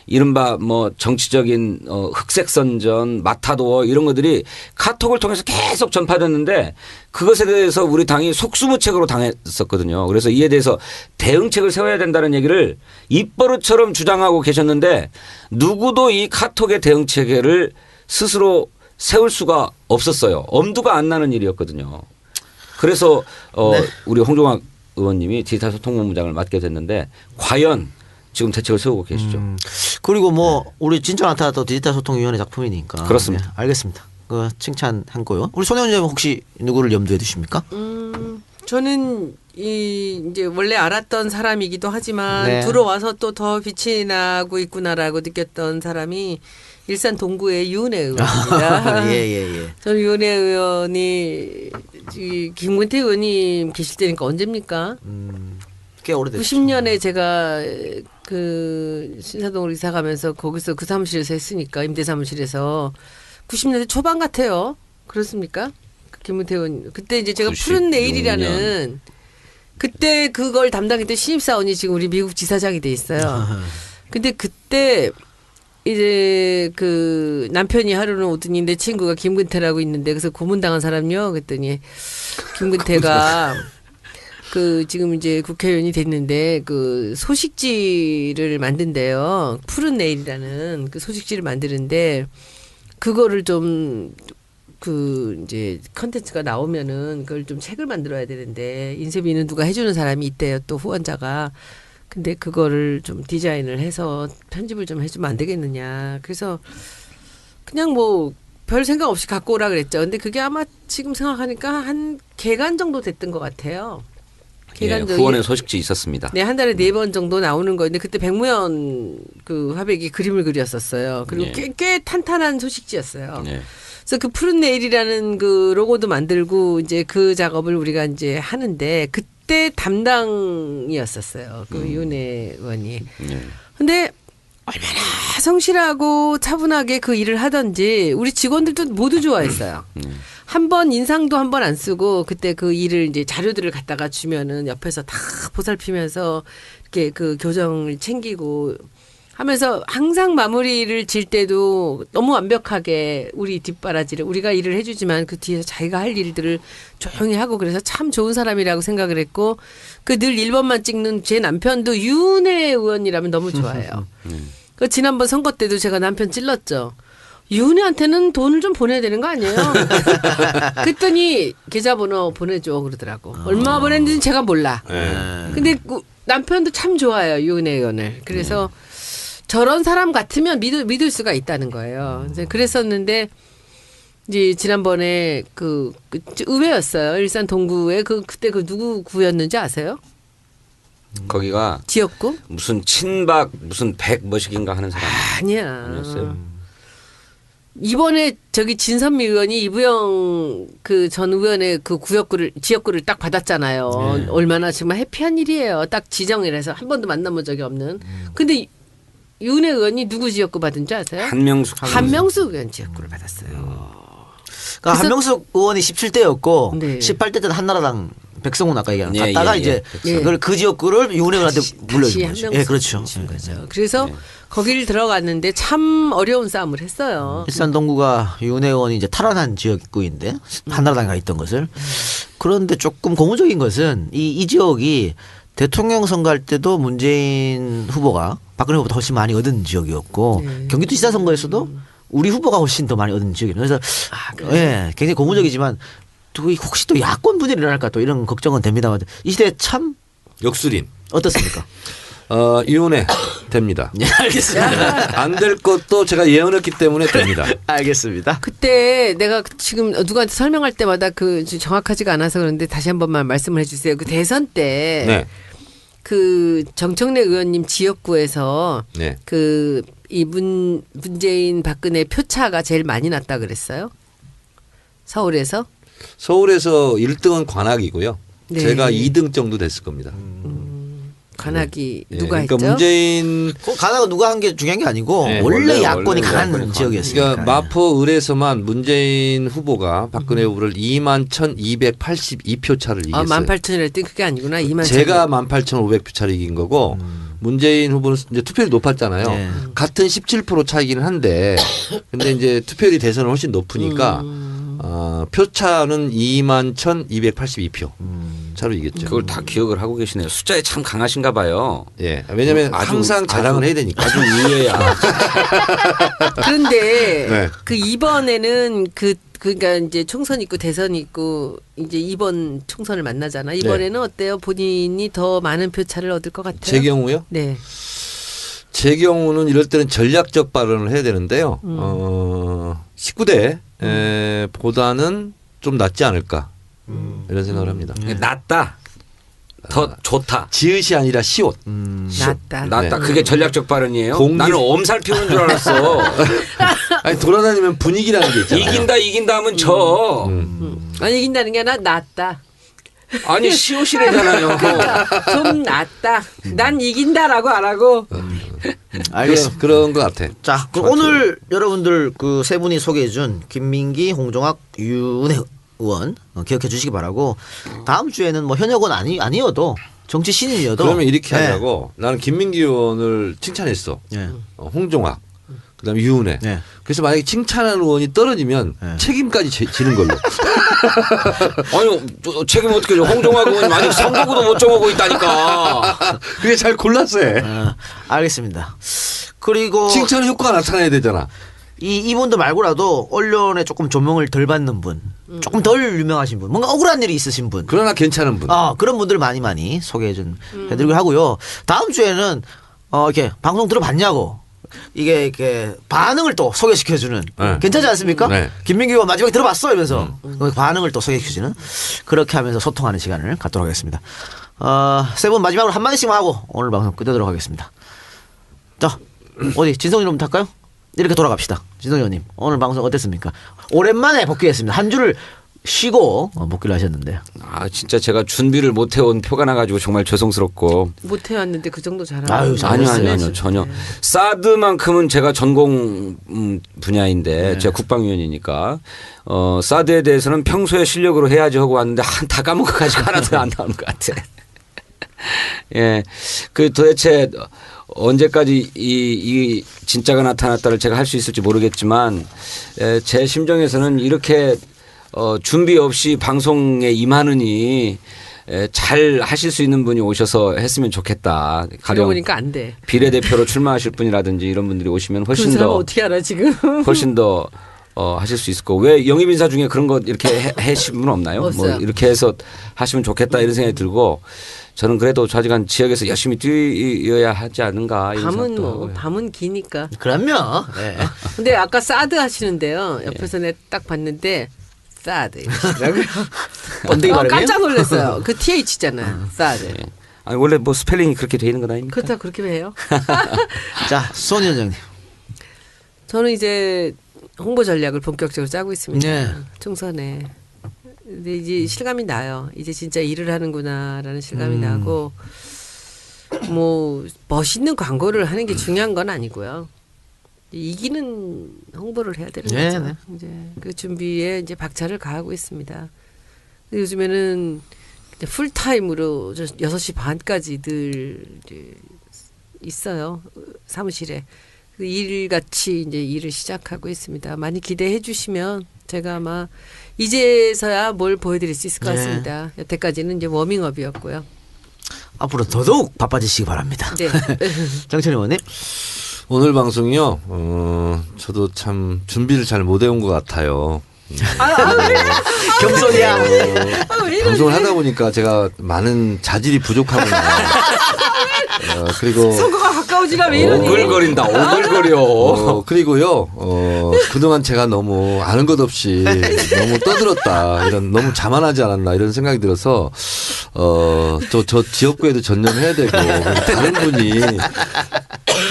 이른바 뭐 정치적인 흑색선전, 마타도어 이런 것들이 카톡을 통해서 계속 전파됐는데 그것에 대해서 우리 당이 속수무책으로 당했었거든요. 그래서 이에 대해서 대응책을 세워야 된다는 얘기를 입버릇처럼 주장하고 계셨는데 누구도 이 카톡의 대응체계를 스스로 세울 수가 없었어요. 엄두가 안 나는 일이었거든요. 그래서 우리 홍종학 의원님이 디지털 소통본부장을 맡게 됐는데 과연 지금 대책을 세우고 계시죠. 그리고 뭐 우리 진짜 나타났던 디지털 소통위원회 작품이니까. 그렇습니다. 네, 알겠습니다. 그 칭찬했고요. 우리 손혜원 의원님 혹시 누구를 염두에 두십니까? 저는 이제 원래 알았던 사람이기도 하지만 네. 들어와서 또 더 빛이 나고 있구나라고 느꼈던 사람이 일산 동구의 유은혜 의원입니다. 예. 저는 유은혜 의원이 김근태 의원님 계실 때니까 언제입니까? 꽤 오래됐죠. 90년에 제가 그 신사동으로 이사 가면서 거기서 그 사무실에서 했으니까 임대 사무실에서 90년대 초반 같아요. 그렇습니까? 김은태 의원 그때 이제 제가 96년. 푸른 내일이라는 그때 그걸 담당했던 신입사원이 지금 우리 미국 지사장이 돼 있어요. 근데 그때 이제 그 남편이 하루는 오더니 내 친구가 김근태라고 있는데 그래서 고문당한 사람요. 그랬더니 김근태가 그 지금 이제 국회의원이 됐는데 그 소식지를 만든대요. 푸른 내일이라는 그 소식지를 만드는데 그거를 좀 그 이제 컨텐츠가 나오면은 그걸 좀 책을 만들어야 되는데 인쇄비는 누가 해주는 사람이 있대요. 또 후원자가. 근데 그거를 좀 디자인을 해서 편집을 좀 해주면 안 되겠느냐. 그래서 그냥 뭐 별 생각 없이 갖고 오라 그랬죠. 근데 그게 아마 지금 생각하니까 한 개간 정도 됐던 것 같아요. 예, 후원의 소식지 있었습니다. 네, 한 달에 4번 정도 나오는 거였는데 그때 백무현 그 화백이 그림을 그렸었어요. 그리고 예. 꽤 탄탄한 소식지였어요. 예. 그래서 그 푸른 내일이라는 그 로고도 만들고 이제 그 작업을 우리가 이제 하는데 그때 담당이었었어요. 그 윤혜 의원이. 예. 근데 얼마나 성실하고 차분하게 그 일을 하던지 우리 직원들도 모두 좋아했어요. 한 번 인상도 한 번 안 쓰고 그때 그 일을 이제 자료들을 갖다가 주면은 옆에서 다 보살피면서 이렇게 그 교정을 챙기고 하면서 항상 마무리를 질 때도 너무 완벽하게 우리 뒷바라지를 우리가 일을 해주지만 그 뒤에서 자기가 할 일들을 조용히 하고 그래서 참 좋은 사람이라고 생각을 했고 그 늘 1번만 찍는 제 남편도 윤혜 의원이라면 너무 좋아해요. 그 지난번 선거 때도 제가 남편 찔렀죠. 윤희한테는 돈을 좀 보내야 되는 거 아니에요? 그랬더니 계좌번호 보내줘 그러더라고. 얼마 보냈는지 제가 몰라. 근데 남편도 참 좋아요 윤 의원을. 그래서 저런 사람 같으면 믿을 수가 있다는 거예요. 이제 그랬었는데 이제 지난번에 그 의회였어요. 일산 동구에 그때 누구 구였는지 아세요? 거기가 지역구? 무슨 친박 무슨 백 뭐씩인가 하는 사람 아니야. 아니었어요? 이번에 저기 진선미 의원이 이부영 그 전 의원의 그 지역구를 딱 받았잖아요. 얼마나 정말 해피한 일이에요. 딱 지정을 해서 한 번도 만나본 적이 없는. 근데 윤혜 의원이 누구 지역구 받은 줄 아세요? 한명숙 의원 지역구를 받았어요. 그러니까 한명숙 의원이 17대였고 네. 18대 때는 한나라당 백성훈 아까 얘기한 예, 갔다가 예, 이제 예. 그걸 그 지역구를 윤 의원한테 물려준 다시 거죠. 예, 그렇죠. 준 거죠. 그래서 거기를 들어갔는데 참 어려운 싸움을 했어요. 일산 동구가 윤 의원이 이제 탈환한 지역구인데 한나라당에 있던 것을 그런데 조금 고무적인 것은 이 지역이 대통령 선거할 때도 문재인 후보가 박근혜 후보보다 훨씬 많이 얻은 지역이었고 경기도지사 선거에서도 우리 후보가 훨씬 더 많이 얻은 지역이에요. 그래서 예, 굉장히 고무적이지만 또 혹시 또 야권 분열이 일어날까 또 이런 걱정은 됩니다만 이 시대에 참 역술인. 어떻습니까? 이혼해 됩니다. 네, 알겠습니다. 안 될 것도 제가 예언했기 때문에 됩니다. 알겠습니다. 그때 내가 지금 누구한테 설명할 때마다 그 정확하지가 않아서 그런데 다시 한 번만 말씀을 해주세요. 그 대선 때 네. 그 정청래 의원님 지역구에서 네. 그 이 문재인 박근혜 표차가 제일 많이 났다 그랬어요. 서울에서. 서울에서 1등은 관악이고요. 네. 제가 2등 정도 됐을 겁니다. 관악이 예, 누가 그러니까 했죠? 문재인 가나가 누가 한 게 중요한 게 아니고 네, 원래 야권이 원래 강한 야권이 지역이었으니까. 그러니까 마포 을에서만 문재인 후보가 박근혜 후보를 21,282표 차를 이겼어요. 18,000이랄 때 그게 아니구나. 2만 제가 18,500표 차를 이긴 거고 문재인 후보는 이제 투표율이 높았잖아요. 네. 같은 17% 차이기는 한데 근데 이제 투표율이 대선은 훨씬 높으니까 표차는 21,282표 차로 이겼죠. 그걸 다 기억을 하고 계시네요. 숫자에 참 강하신가 봐요. 예, 왜냐하면 항상 자랑을 해야 되니까. 아주 의외야. 그런데 네. 그 이번에는 그러니까 이제 총선 있고 대선 있고 이제 이번 총선을 만나잖아. 이번에는 어때요? 본인이 더 많은 표차를 얻을 것 같아요. 제 경우요? 네. 제 경우는 이럴 때는 전략적 발언을 해야 되는데요. 19대 보다는 좀 낫지 않을까 이런 생각을 합니다. 낫다. 더 좋다. 지읒이 아니라 시옷. 낫다. 낫다. 네. 그게 전략적 발언이에요? 공기- 나는 엄살 피우는 줄 알았어. 아니 돌아다니면 분위기라는 게 있잖아요. 이긴다 하면 져. 아니 이긴다는 게 아니라 낫다. 아니 시옷이래잖아요. 좀 낫다. 난 이긴다라고 안 하고. 알겠습니다. 그런 것 같아. 자, 그럼 오늘 여러분들 그 세 분이 소개해준 김민기, 홍종학, 윤혜 의원 기억해 주시기 바라고 다음 주에는 뭐 현역은 아니어도 정치 신인이어도 그러면 이렇게 네. 하자고. 나는 김민기 의원을 칭찬했어. 네. 홍종학. 그다음에 유은혜. 네. 그래서 만약에 칭찬하는 의원이 떨어지면 네. 책임까지 지는 걸로. 아니 책임 어떻게 져? 홍종학 의원님 아직 선거구도 못 정하고 있다니까. 그게 잘 골랐어 해. 알겠습니다. 그리고 칭찬 효과가 나타나야 되잖아. 이분도 말고라도 언론에 조금 조명을 덜 받는 분, 조금 덜 유명하신 분, 뭔가 억울한 일이 있으신 분, 그러나 괜찮은 분. 그런 분들 많이 소개해 해드리고 하고요. 다음 주에는 이렇게 방송 들어봤냐고. 이게 이렇게 반응을 또 소개시켜주는 네. 괜찮지 않습니까? 네. 김민기 의원 마지막에 들어봤어 이러면서 그 반응을 또 소개시켜주는 그렇게 하면서 소통하는 시간을 갖도록 하겠습니다. 세 분 마지막으로 한마디씩만 하고 오늘 방송 끝내도록 하겠습니다. 자, 어디 진성이 좀 할까요? 이렇게 돌아갑시다. 진성이 의원님 오늘 방송 어땠습니까? 오랜만에 복귀했습니다. 한 주를 쉬고 복귀를 하셨는데. 아 진짜 제가 준비를 못 해온 표가 나가지고 정말 죄송스럽고. 못 해왔는데 그 정도 잘하는. 아유, 잘했어요. 아니요 전혀. 사드만큼은 제가 전공 분야인데 제가 국방위원이니까 사드에 대해서는 평소에 실력으로 해야지 하고 왔는데 다 까먹어가지고 하나도 안 나오는 것 같아. 예, 그 도대체 언제까지 이 진짜가 나타났다를 제가 할 수 있을지 모르겠지만 제 심정에서는 이렇게 준비 없이 방송에 임하느니 잘 하실 수 있는 분이 오셔서 했으면 좋겠다. 가령 그러니까 안 돼. 비례대표로 출마하실 분이라든지 이런 분들이 오시면 그 훨씬 사람 더 어떻게 알아 지금? 훨씬 더 하실 수 있을 거고 왜 영입 인사 중에 그런 거 이렇게 하신 분 없나요? 뭐 없어요. 이렇게 해서 하시면 좋겠다 이런 생각이 들고 저는 그래도 좌지간 지역에서 열심히 뛰어야 하지 않은가 이런 밤은 생각도 뭐 하고요. 밤은 기니까. 그럼요. 네. 근데 아까 사드 하시는데요. 옆에서 내가 딱 봤는데 사드 이러시더라고요. 번데기 발음이에요? 깜짝 놀랐어요. 그 TH잖아요. 사드. 아니 원래 뭐 스펠링이 그렇게 돼 있는 건 아닙니까? 그렇다 그렇게 해요. 자, 수원 위원장님. 저는 이제 홍보 전략을 본격적으로 짜고 있습니다. 네. 총선에. 근데 이제 실감이 나요. 이제 진짜 일을 하는구나라는 실감이 나고 뭐 멋있는 광고를 하는 게 중요한 건 아니고요. 이기는 홍보를 해야 되는 네, 거죠. 네. 이제 그 준비에 이제 박차를 가하고 있습니다. 근데 요즘에는 이제 풀타임으로 6시 반까지 늘 이제 있어요. 사무실에. 그 일같이 이제 일을 시작하고 있습니다. 많이 기대해 주시면 제가 아마 이제서야 뭘 보여드릴 수 있을 것 네. 같습니다. 여태까지는 이제 워밍업이었고요. 앞으로 더더욱 바빠지시기 바랍니다. 네. 정철 의원님. 오늘 방송이요. 저도 참 준비를 잘 못 해온 것 같아요. 겸손이야. 방송을 하다 보니까 제가 많은 자질이 부족하구나. 그리고 선거가 가까워지라 왜 이러니? 오글거린다. 오글거려. 그리고요, 그동안 제가 너무 아는 것 없이 너무 떠들었다. 이런, 너무 자만하지 않았나. 이런 생각이 들어서, 저 지역구에도 전념해야 되고, 다른 분이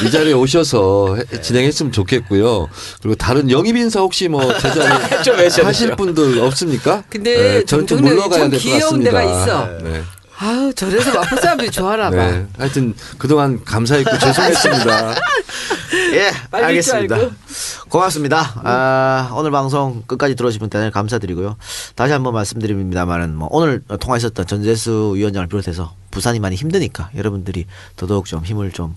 이 자리에 오셔서 진행했으면 좋겠고요. 그리고 다른 영입인사 혹시 뭐 제자리 좀 해주세요. 하실 분들 없습니까? 근데 저는 좀 정청래 물러가야 참 될 것 귀여운 같습니다. 데가 있어. 네. 아유 저래서 마포 사람들이 좋아하나 봐. 네. 하여튼 그동안 감사했고 죄송했습니다. 예, 빨리 알겠습니다. 줄 알고. 고맙습니다. 오늘 방송 끝까지 들어주신 분 대단히 감사드리고요. 다시 한번 말씀드립니다만은 뭐 오늘 통화했었던 전재수 위원장을 비롯해서 부산이 많이 힘드니까 여러분들이 더더욱 좀 힘을 좀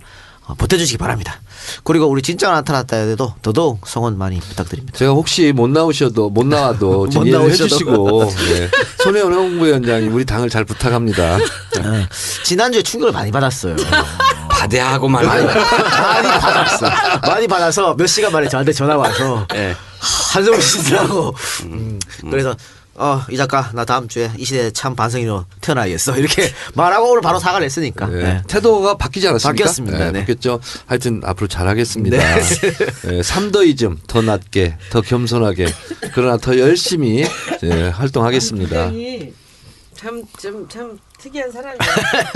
보태주시기 바랍니다. 그리고 우리 진짜가 나타났다 해도 더더욱 성원 많이 부탁드립니다. 제가 혹시 못 나와도 좀 못 이해를 나오셔도. 해주시고 네. 손혜원 홍보위원장님 우리 당을 잘 부탁합니다. 지난주에 충격을 많이 받았어요. 바대하고 말이야. 많이 받았어. 많이 받아서 몇 시간 만에 저한테 전화가 와서 예. 한숨을 쉬더라고. 그래서 이 작가 나 다음 주에 이 시대에 참 반성인으로 태어나야겠어 이렇게 말하고 오늘 바로 사과를 했으니까. 네. 네. 태도가 바뀌지 않았습니까? 바뀌었습니다. 네. 바뀌었죠. 하여튼 앞으로 잘하겠습니다. 네. 네. 삼더이즘 더 낮게 더 겸손하게 그러나 더 열심히 활동하겠습니다. 참 특이한 사람이에요.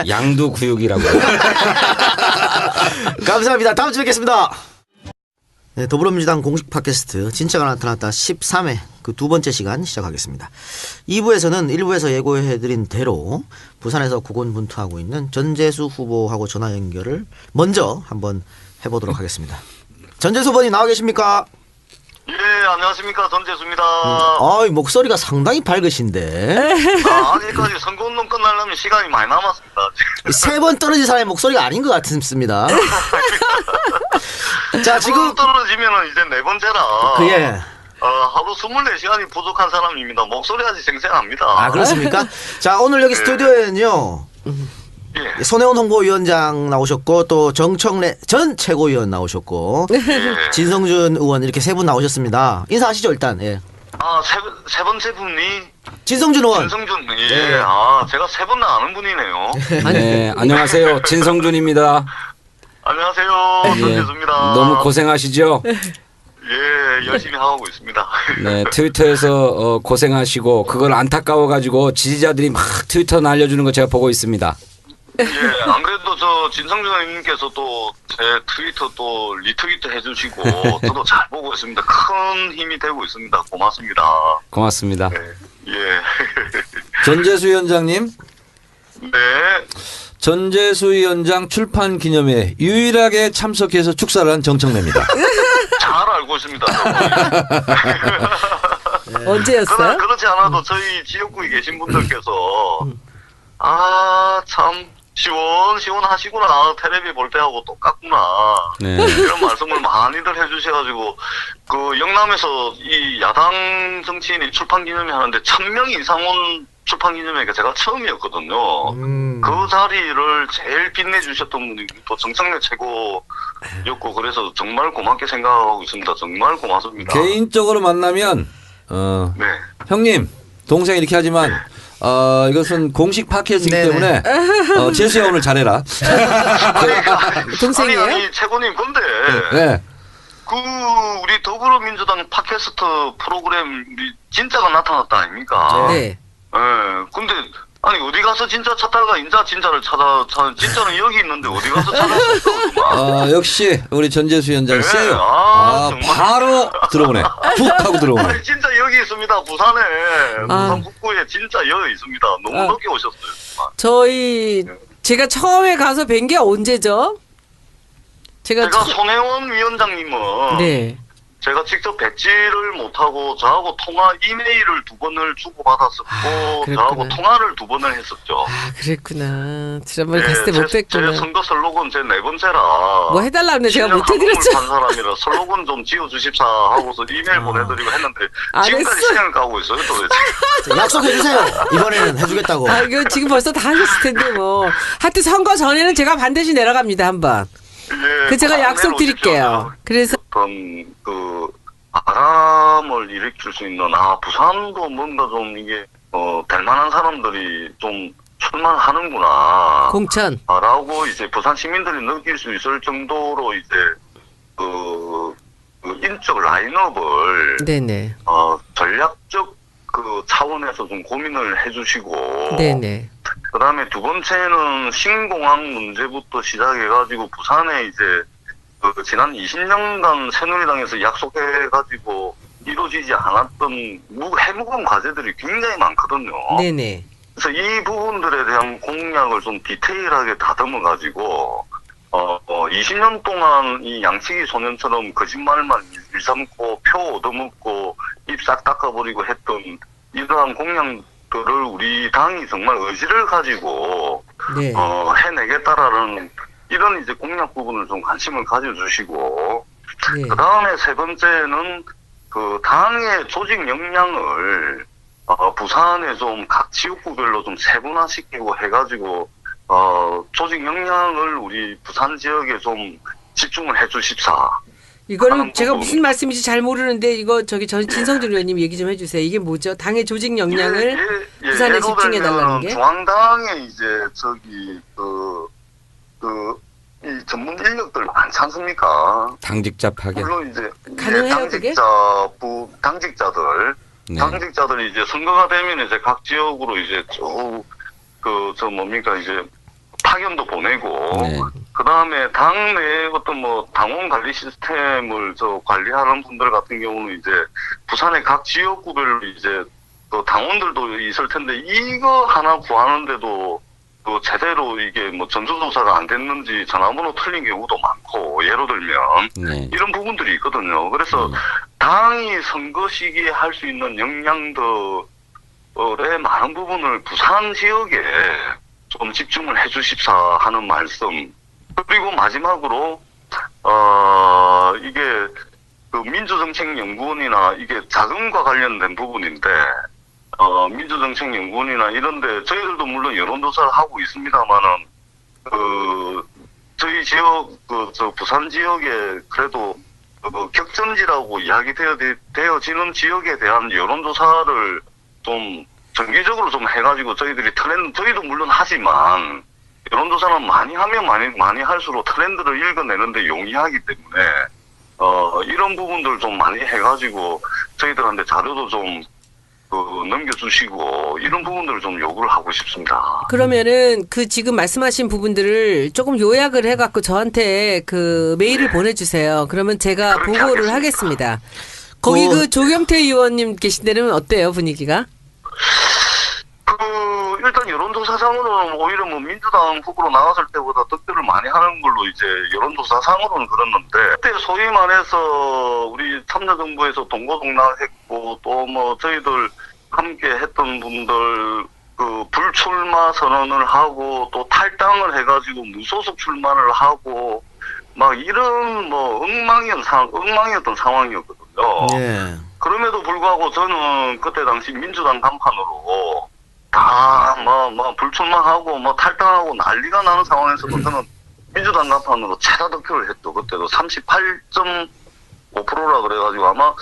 양두구육이라고. 감사합니다. 다음 주에 뵙겠습니다. 네, 더불어민주당 공식 팟캐스트 진짜가 나타났다 13회 그 두 번째 시간 시작하겠습니다. 2부에서는 1부에서 예고해드린 대로 부산에서 고군분투하고 있는 전재수 후보하고 전화 연결을 먼저 한번 해보도록 하겠습니다. 전재수 후보님 나와 계십니까? 예, 안녕하십니까. 전재수입니다. 목소리가 상당히 밝으신데 아직까지 선거운동 끝나려면 시간이 많이 남았습니다. 세 번 떨어진 사람의 목소리가 아닌 것 같습니다. 자, 지금 떨어지면은 이제 네 번째라. 그예. 하루 24시간이 부족한 사람입니다. 목소리 아직 생생합니다. 아, 그렇습니까? 자, 오늘 여기 스튜디오에는요. 예. 손혜원 홍보위원장 나오셨고 또 정청래 전 최고위원 나오셨고 예. 진성준 의원 이렇게 세 분 나오셨습니다. 인사하시죠 일단. 예. 세 번째 분이 진성준 의원. 진성준. 예. 네. 제가 세 분 다 아는 분이네요. 네, 안녕하세요. 진성준입니다. 안녕하세요. 예, 전재수입니다. 너무 고생하시죠? 예, 열심히 하고 있습니다. 네, 트위터에서 고생하시고 그걸 안타까워가지고 지지자들이 막 트위터 날려주는 거 제가 보고 있습니다. 예, 안 그래도 저 진성준 의원님께서 또 제 트위터 또 리트위트 해주시고 저도 잘 보고 있습니다. 큰 힘이 되고 있습니다. 고맙습니다. 고맙습니다. 예. 전재수 위원장님, 네. 전재수 위원장 출판 기념회에 유일하게 참석해서 축사를 한 정청래입니다. 잘 알고 있습니다. 언제였어요? 그러나 그렇지 않아도 저희 지역구에 계신 분들께서 참 시원하시구나. 텔레비 볼 때하고 똑같구나. 네. 이런 말씀을 많이들 해주셔가지고 그 영남에서 이 야당 정치인이 출판 기념회 하는데 1000명 이상 온 출판기념회가 제가 처음이었거든요. 그 자리를 제일 빛내주셨던 분이 또 정성래 최고였고 그래서 정말 고맙게 생각하고 있습니다. 정말 고맙습니다. 개인적으로 만나면 네. 형님 동생 이렇게 하지만 이것은 공식 팟캐스트이기 네네. 때문에 재수야 오늘 잘해라. 동생이에요? 아니 최고님 근데 네. 그 우리 더불어민주당 팟캐스트 프로그램 우리 진짜가 나타났다 아닙니까? 네. 예. 근데 아니 어디 가서 진짜 찾다가 인자 진짜를 찾아 진짜는 여기 있는데 어디 가서 찾았을까? 역시 우리 전재수 위원장 네. 세요. 정말. 바로 들어오네. 푹 하고 들어오네. 아니 진짜 여기 있습니다. 부산에 부산 북구에 진짜 여기 있습니다. 너무 늦게 오셨어요. 정말. 제가 처음에 가서 뵌 게 언제죠? 제가 손혜원 위원장님은 네. 제가 직접 뵙지를 못하고 저하고 통화 이메일을 2번을 주고받았었고 저하고 통화를 2번을 했었죠. 아 그랬구나. 지난번에 갔을 때 못 제 뵀구나. 선거 슬로건 제 4번째라 뭐 해달라는데 제가 못 해드렸죠. 한 사람이라 슬로건 좀 지어주십사 하고서 이메일 보내드리고 했는데 안 지금까지 했어. 시간을 가고 있어요. 도대체. 약속해주세요. 이번에는 해주겠다고. 아 이거 지금 벌써 다 하셨을 텐데 뭐. 하여튼 선거 전에는 제가 반드시 내려갑니다 한번. 예, 그 제가 약속 내놓으십시오. 드릴게요. 그래서 어떤 그 바람을 일으킬 수 있는 부산도 뭔가 좀 이게 될 만한 사람들이 좀 출마하는구나. 공천. 라고 이제 부산 시민들이 느낄 수 있을 정도로 이제 그 인적 라인업을 네네. 전략적 그 차원에서 좀 고민을 해주시고. 네네. 그다음에 두 번째는 신공항 문제부터 시작해가지고 부산에 이제 그 지난 20년간 새누리당에서 약속해가지고 이루어지지 않았던 해묵은 과제들이 굉장히 많거든요. 네네. 그래서 이 부분들에 대한 공약을 좀 디테일하게 다듬어가지고 20년 동안 이 양치기 소년처럼 거짓말만 일삼고 표 얻어먹고 입 싹 닦아버리고 했던 이러한 공약들을 우리 당이 정말 의지를 가지고 네. 해내겠다라는 이런 이제 공약 부분을 좀 관심을 가져주시고 네. 그 다음에 세 번째는 그 당의 조직 역량을 부산에 좀 각 지역구별로 좀 세분화시키고 해가지고 조직 역량을 우리 부산 지역에 좀 집중을 해주십사. 이거는 제가 무슨 말씀인지 잘 모르는데 이거 진성준 의원님 얘기 좀 해주세요. 이게 뭐죠? 당의 조직 역량을 부산에 예로 집중해 달라는 들면 게? 중앙당에 이제 이 전문 인력들 많지 않습니까? 당직자 파견. 물론 이제 가능해요, 그게? 당직자들 네. 당직자들이 이제 선거가 되면 이제 각 지역으로 이제 이제 파견도 보내고 네. 그 다음에 당내 어떤 당원 관리 시스템을 관리하는 분들 같은 경우는 이제 부산의 각 지역구별로 이제 또 당원들도 있을 텐데 이거 하나 구하는데도 제대로 이게 전수조사가 안 됐는지 전화번호 틀린 경우도 많고 예로 들면 네. 이런 부분들이 있거든요. 그래서 당이 선거 시기에 할 수 있는 역량들의 많은 부분을 부산 지역에 좀 집중을 해주십사 하는 말씀. 그리고 마지막으로 이게 그 민주정책연구원이나 이게 자금과 관련된 부분인데 민주정책연구원이나 이런데 저희들도 물론 여론조사를 하고 있습니다만은 저희 지역 부산 지역에 그래도 격전지라고 이야기되어지는 지역에 대한 여론조사를 좀 정기적으로 좀 해가지고 저희들이 저희도 물론 하지만 여론조사는 많이 하면 많이 할수록 트렌드를 읽어내는데 용이하기 때문에 이런 부분들 좀 많이 해가지고 저희들한테 자료도 좀 넘겨주시고 이런 부분들을 좀 요구를 하고 싶습니다. 그러면은 그 지금 말씀하신 부분들을 조금 요약을 해갖고 저한테 그 메일을 보내주세요. 그러면 제가 그렇게 보고를 하겠습니다. 하겠습니다. 거기 그 조경태 의원님 계신 데는 어때요 분위기가? 일단 여론조사상으로는 오히려 민주당 후보로 나갔을 때보다 득표를 많이 하는 걸로 이제 여론조사상으로는 그랬는데 그때 소위 말해서 우리 참여정부에서 동고동락했고 또 저희들 함께 했던 분들 불출마 선언을 하고 또 탈당을 해가지고 무소속 출마를 하고 막 이런 엉망이었던 상황이었거든요. 예. 그럼에도 불구하고 저는 그때 당시 민주당 간판으로 다 막 불출마하고 뭐 탈당하고 난리가 나는 상황에서도 저는 민주당 간판으로 최다 득표를 했죠. 그때도 38.5%라 그래가지고 아마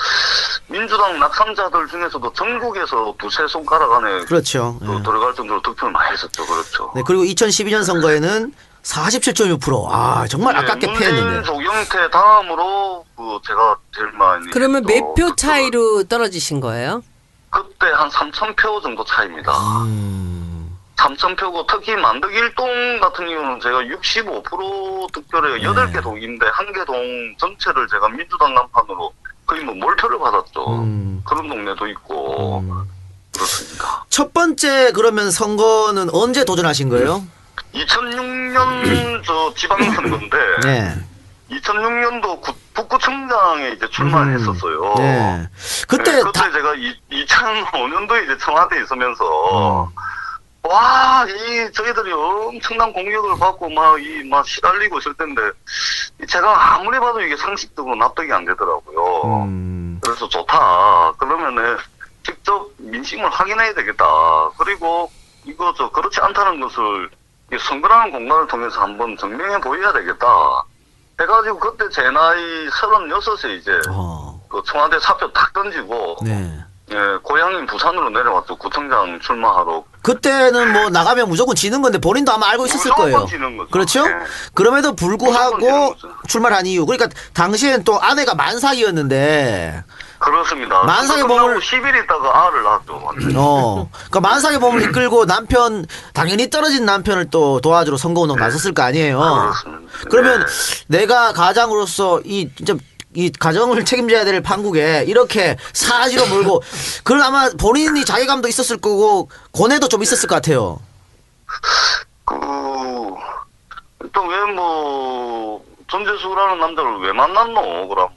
민주당 낙선자들 중에서도 전국에서 두세 손가락 안에 그렇죠. 예. 들어갈 정도로 득표를 많이 했었죠. 그렇죠. 네, 그리고 2012년 선거에는 47.6%. 아, 정말 아깝게 패했는데. 문재인 조경태 다음으로 제가 제일 많이. 그러면 몇 표 득표를. 차이로 떨어지신 거예요? 그때 한 3,000표 정도 차이입니다. 3,000표고 특히 만덕일동 같은 경우는 제가 65% 득표를 8개 동인데 1개 동 전체를 제가 민주당 간판으로 거의 뭐 몰표를 받았죠. 그런 동네도 있고 그렇습니다. 첫 번째 그러면 선거는 언제 도전하신 거예요? 2006년 저 지방선거인데 네. 2006년도 북구청장에 이제 출마를 했었어요. 네. 그때 그때 제가 2005년도에 이제 청와대에 있으면서 와, 저희들이 엄청난 공격을 받고 막 시달리고 있을 텐데 제가 아무리 봐도 이게 상식적으로 납득이 안 되더라고요. 그래서 좋다. 그러면은 직접 민심을 확인해야 되겠다. 그리고 그렇지 않다는 것을 이 선거라는 공간을 통해서 한번 증명해 보여야 되겠다. 해가지고 그때 제 나이 36에 이제 그 청와대 사표 딱 던지고 네. 예, 고향인 부산으로 내려왔죠. 구청장 출마하러. 그때는 뭐 나가면 무조건 지는 건데 본인도 아마 알고 있었을 무조건 거예요. 지는 거죠. 그렇죠? 네. 그럼에도 무조건 불구하고 지는 거죠. 출마한 이유. 그러니까 당시엔 또 아내가 만삭이었는데 그렇습니다. 만삭의 끝나고 몸을- 10일 있다가 알을 낳았죠. 완전히. 그러니까 만삭의 몸을 이끌고 남편 당연히 떨어진 남편을 또 도와주러 선거운동 나섰을 거 아니에요. 그렇습니다. 그러면 네. 내가 가장으로서 진짜 이 가정을 책임져야 될 판국에 이렇게 사지로 몰고 그걸 아마 본인이 자괴감도 있었을 거고 고뇌도 좀 있었을 것 같아요. 일단 왜 전재수라는 남자를 왜 만났노? 그럼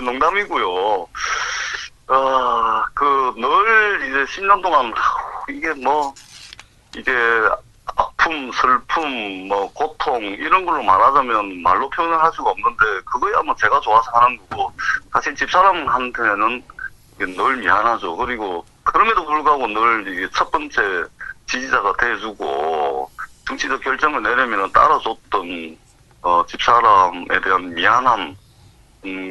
농담이고요. 늘 이제 10년 동안 이게 아픔, 슬픔, 고통 이런 걸로 말하자면 말로 표현을 할 수가 없는데 그거야 제가 좋아서 하는 거고 사실 집사람한테는 늘 미안하죠. 그리고 그럼에도 불구하고 늘 이게 첫 번째 지지자가 돼주고 정치적 결정을 내려면 따라줬던 집사람에 대한 미안함,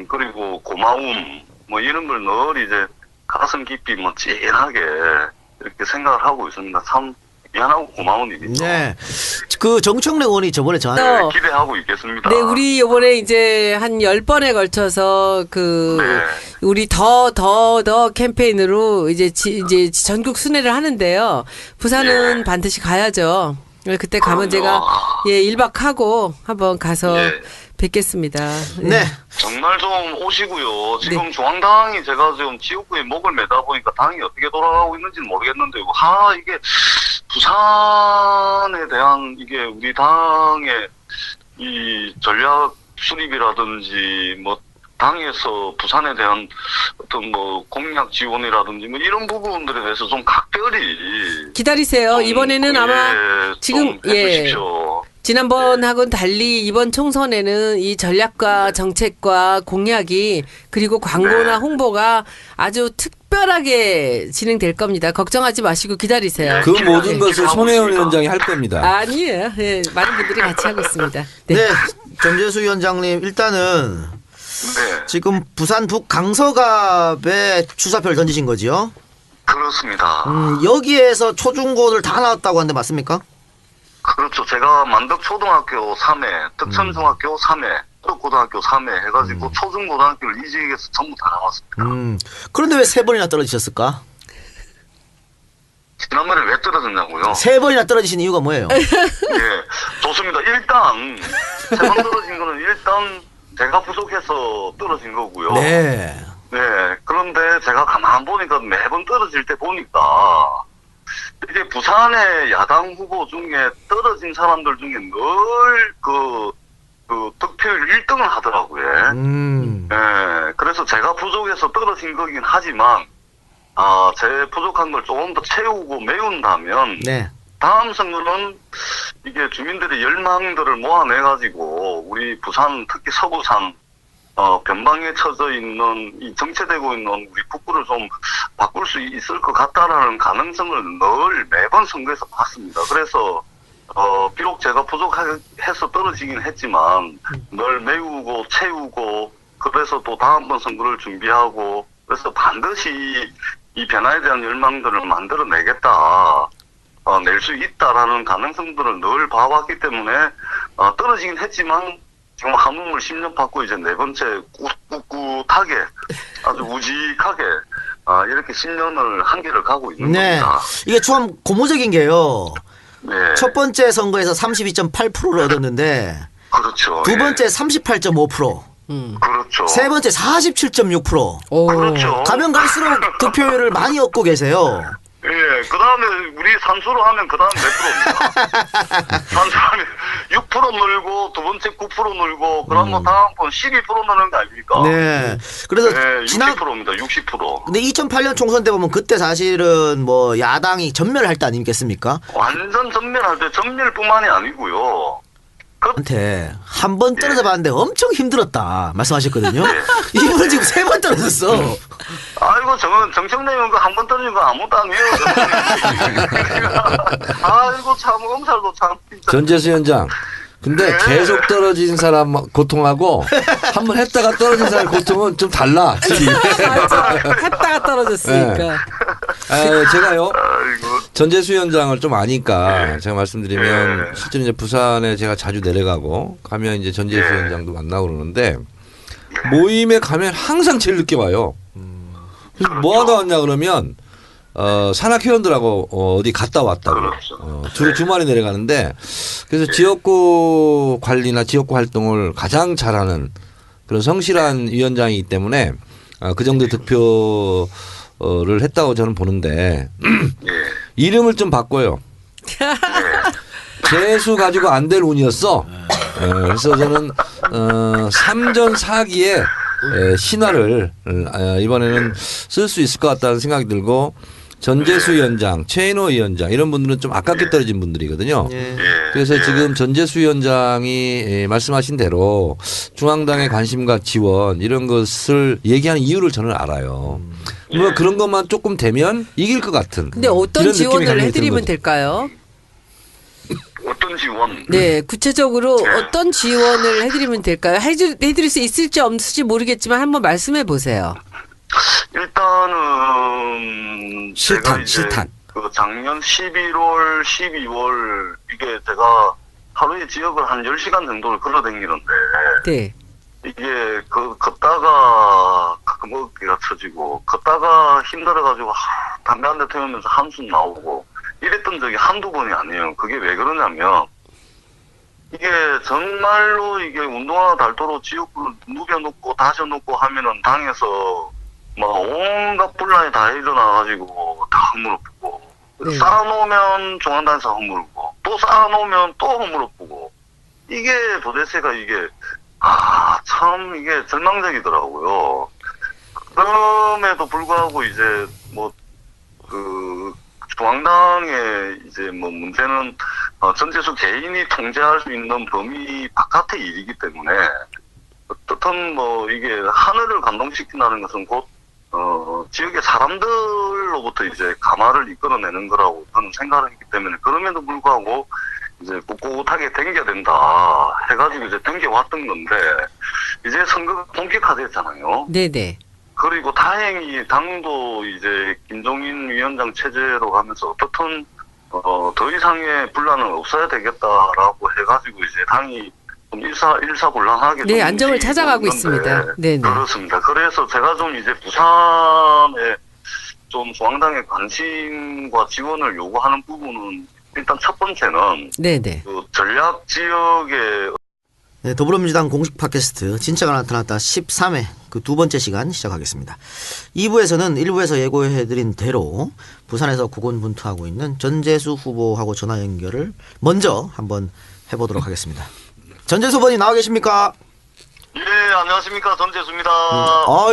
그리고 고마움 이런 걸 늘 이제 가슴 깊이 찐하게 이렇게 생각을 하고 있습니다. 참 미안하고 고마운 일이죠. 네. 그 정청래 의원이 저번에 저한테 네, 기대하고 있겠습니다. 네, 우리 이번에 이제 한 10번에 걸쳐서 네. 우리 더 캠페인으로 이제 전국 순회를 하는데요. 부산은 예. 반드시 가야죠. 그때 가면 그럼요. 제가 1박하고 한번 가서 예. 뵙겠습니다. 네. 정말 좀 오시고요. 지금 네. 중앙당이 제가 지금 지역구에 목을 매다 보니까 당이 어떻게 돌아가고 있는지는 모르겠는데, 이게 부산에 대한 이게 우리 당의 이 전략 수립이라든지 당에서 부산에 대한 어떤 공약 지원이라든지 이런 부분들에 대해서 좀 각별히 기다리세요. 좀, 이번에는 아마 지금 좀 해주십시오. 지난번하고는 달리 이번 총선에는 이 전략과 정책과 공약이 그리고 광고나 네. 홍보가 아주 특별하게 진행될 겁니다. 걱정하지 마시고 기다리세요. 네. 그 모든 네. 것을 손혜원 위원장이 할 겁니다. 아니에요. 예, 많은 분들이 같이 하고 있습니다. 네. 네. 전재수 위원장님 일단은 네, 지금 부산 북 강서갑에 주사표를 던지신 거지요? 그렇습니다. 여기에서 초중고를 다 나왔다고 하는데 맞습니까? 그렇죠. 제가 만덕초등학교 3회, 덕천중학교 3회, 고등학교 3회 해가지고 초중고등학교를 이 지역에서 전부 다 나왔습니다. 그런데 왜 3번이나 떨어지셨을까? 지난번에 왜 떨어졌냐고요? 3번이나 떨어지신 이유가 뭐예요? 예, 좋습니다. 일단 3번 떨어진 거는 일단 제가 부족해서 떨어진 거고요. 네. 네, 그런데 제가 가만 보니까 매번 떨어질 때 보니까 이게 부산의 야당 후보 중에 떨어진 사람들 중에 늘 그 득표율 1등을 하더라고요. 네, 그래서 제가 부족해서 떨어진 거긴 하지만 제 부족한 걸 조금 더 채우고 메운다면 네. 다음 선거는 이게 주민들의 열망들을 모아내가지고 우리 부산 특히 서부산 변방에 처져 있는 이 정체되고 있는 우리 북부를 좀 바꿀 수 있을 것 같다라는 가능성을 늘 매번 선거에서 봤습니다. 그래서 비록 제가 부족해서 떨어지긴 했지만 늘 메우고 채우고 그래서 또 다음번 선거를 준비하고 그래서 반드시 이 변화에 대한 열망들을 만들어내겠다. 낼 수 있다라는 가능성들을 늘 봐왔기 때문에 떨어지긴 했지만 지금 한 몸을 10년 받고 이제 네 번째 꿋꿋하게 아주 우직하게 이렇게 10년을 한계를 가고 있는 네. 겁니다. 이게 참 고무적인 게요. 네. 첫 번째 선거에서 32.8%를 얻었는데 그렇죠. 두 번째 38.5%, 그렇죠. 세 번째 47.6%. 오. 그렇죠. 가면 갈수록 득표율을 많이 얻고 계세요. 예, 그 다음에 우리 산수로 하면 그 다음 몇 프로입니다. 산수로 하면 6% 늘고 두 번째 9% 늘고 그러면 다음번 12% 느는 거 아닙니까? 네. 그래서 네, 지난 60%입니다. 60%. 근데 2008년 총선 때 보면 그때 사실은 뭐 야당이 전멸할 때 아니겠습니까? 완전 전멸할 때 전멸뿐만이 아니고요. 한테 한 번 떨어져 봤는데 엄청 힘들었다 말씀하셨거든요. 네. 이분은 지금 세 번 떨어졌어. 아이고 저는 정청래 의원 한 번 떨어진 거 아무것도 아니에요. 아이고 참 엄살도 참. 진짜. 전재수 위원장. 근데 네. 계속 떨어진 사람 고통하고 한 번 했다가 떨어진 사람 고통은 좀 달라. 맞아. 했다가 떨어졌으니까. 제가요. 아이고. 전재수 위원장을 좀 아니까 제가 말씀드리면 네. 실제로 이제 부산에 제가 자주 내려가고 가면 이제 전재수 네. 위원장도 만나고 그러는데 모임에 가면 항상 제일 늦게 와요. 그래서 뭐 하다 왔냐 그러면 산악회원들하고 어디 갔다 왔다고. 그렇죠. 주로 주말에 내려가는데 그래서 지역구 관리나 지역구 활동을 가장 잘하는 그런 성실한 위원장이기 때문에 그 정도 득표를 했다고 저는 보는데 예. 이름을 좀 바꿔요. 재수 가지고 안 될 운이었어. 그래서 저는 3전 4기에 신화를 이번에는 쓸 수 있을 것 같다는 생각이 들고 전재수 위원장, 최인호 위원장 이런 분들은 좀 아깝게 떨어진 분들이거든요. 예. 그래서 지금 전재수 위원장이 말씀하신 대로 중앙당의 관심과 지원 이런 것을 얘기하는 이유를 저는 알아요. 물론 그런 것만 조금 되면 이길 것 같은. 근데 어떤 이런 느낌이 지원을 강하게 해드리면 드는 거죠. 될까요? 어떤 지원? 네, 구체적으로 어떤 지원을 해드리면 될까요? 해드릴 수 있을지 없을지 모르겠지만 한번 말씀해 보세요. 일단은 실탄, 제가 이제 실탄. 그 작년 11월, 12월 이게 제가 하루에 지역을 한 10시간 정도를 걸어다니는데 네. 이게 걷다가 가끔 어깨가 처지고 걷다가 힘들어가지고 담배 한 대 태우면서 한숨 나오고 이랬던 적이 한두 번이 아니에요. 그게 왜 그러냐면 이게 정말로 이게 운동화 달도로 지역구를 누벼놓고 다셔놓고 하면은 당에서 막 온갖 분란이 다 일어나가지고 다 허물어보고 네. 쌓아놓으면 중앙당에서 허물고 또 쌓아놓으면 또 허물어보고 이게 도대체가 이게 참 이게 절망적이더라고요. 그럼에도 불구하고 이제 뭐 그 중앙당의 이제 뭐 문제는 전재수 개인이 통제할 수 있는 범위 바깥의 일이기 때문에 어떻든 뭐 이게 하늘을 감동시킨다는 것은 곧 지역의 사람들로부터 이제 감화를 이끌어내는 거라고 저는 생각을 했기 때문에 그럼에도 불구하고 이제 꿋꿋하게 댕겨야 된다 해가지고 이제 댕겨왔던 건데 이제 선거가 본격화됐잖아요. 네네. 그리고 다행히 당도 이제 김종인 위원장 체제로 가면서 어떻든 더 이상의 분란은 없어야 되겠다라고 해가지고 이제 당이 좀 일사불란하게 네, 좀 안정을 움직이고 찾아가고 있는데 있습니다. 네네. 그렇습니다. 그래서 제가 좀 이제 부산에 좀 중앙당의 관심과 지원을 요구하는 부분은 일단 첫 번째는 네네. 그 전략 지역의 네, 더불어민주당 공식 팟캐스트 진짜가 나타났다 13회 그 두 번째 시간 시작하겠습니다. 2부에서는 1부에서 예고해드린 대로 부산에서 고군분투하고 있는 전재수 후보하고 전화 연결을 먼저 한번 해보도록 하겠습니다. 전재수 후보님 나와 계십니까? 예, 안녕하십니까. 전재수입니다.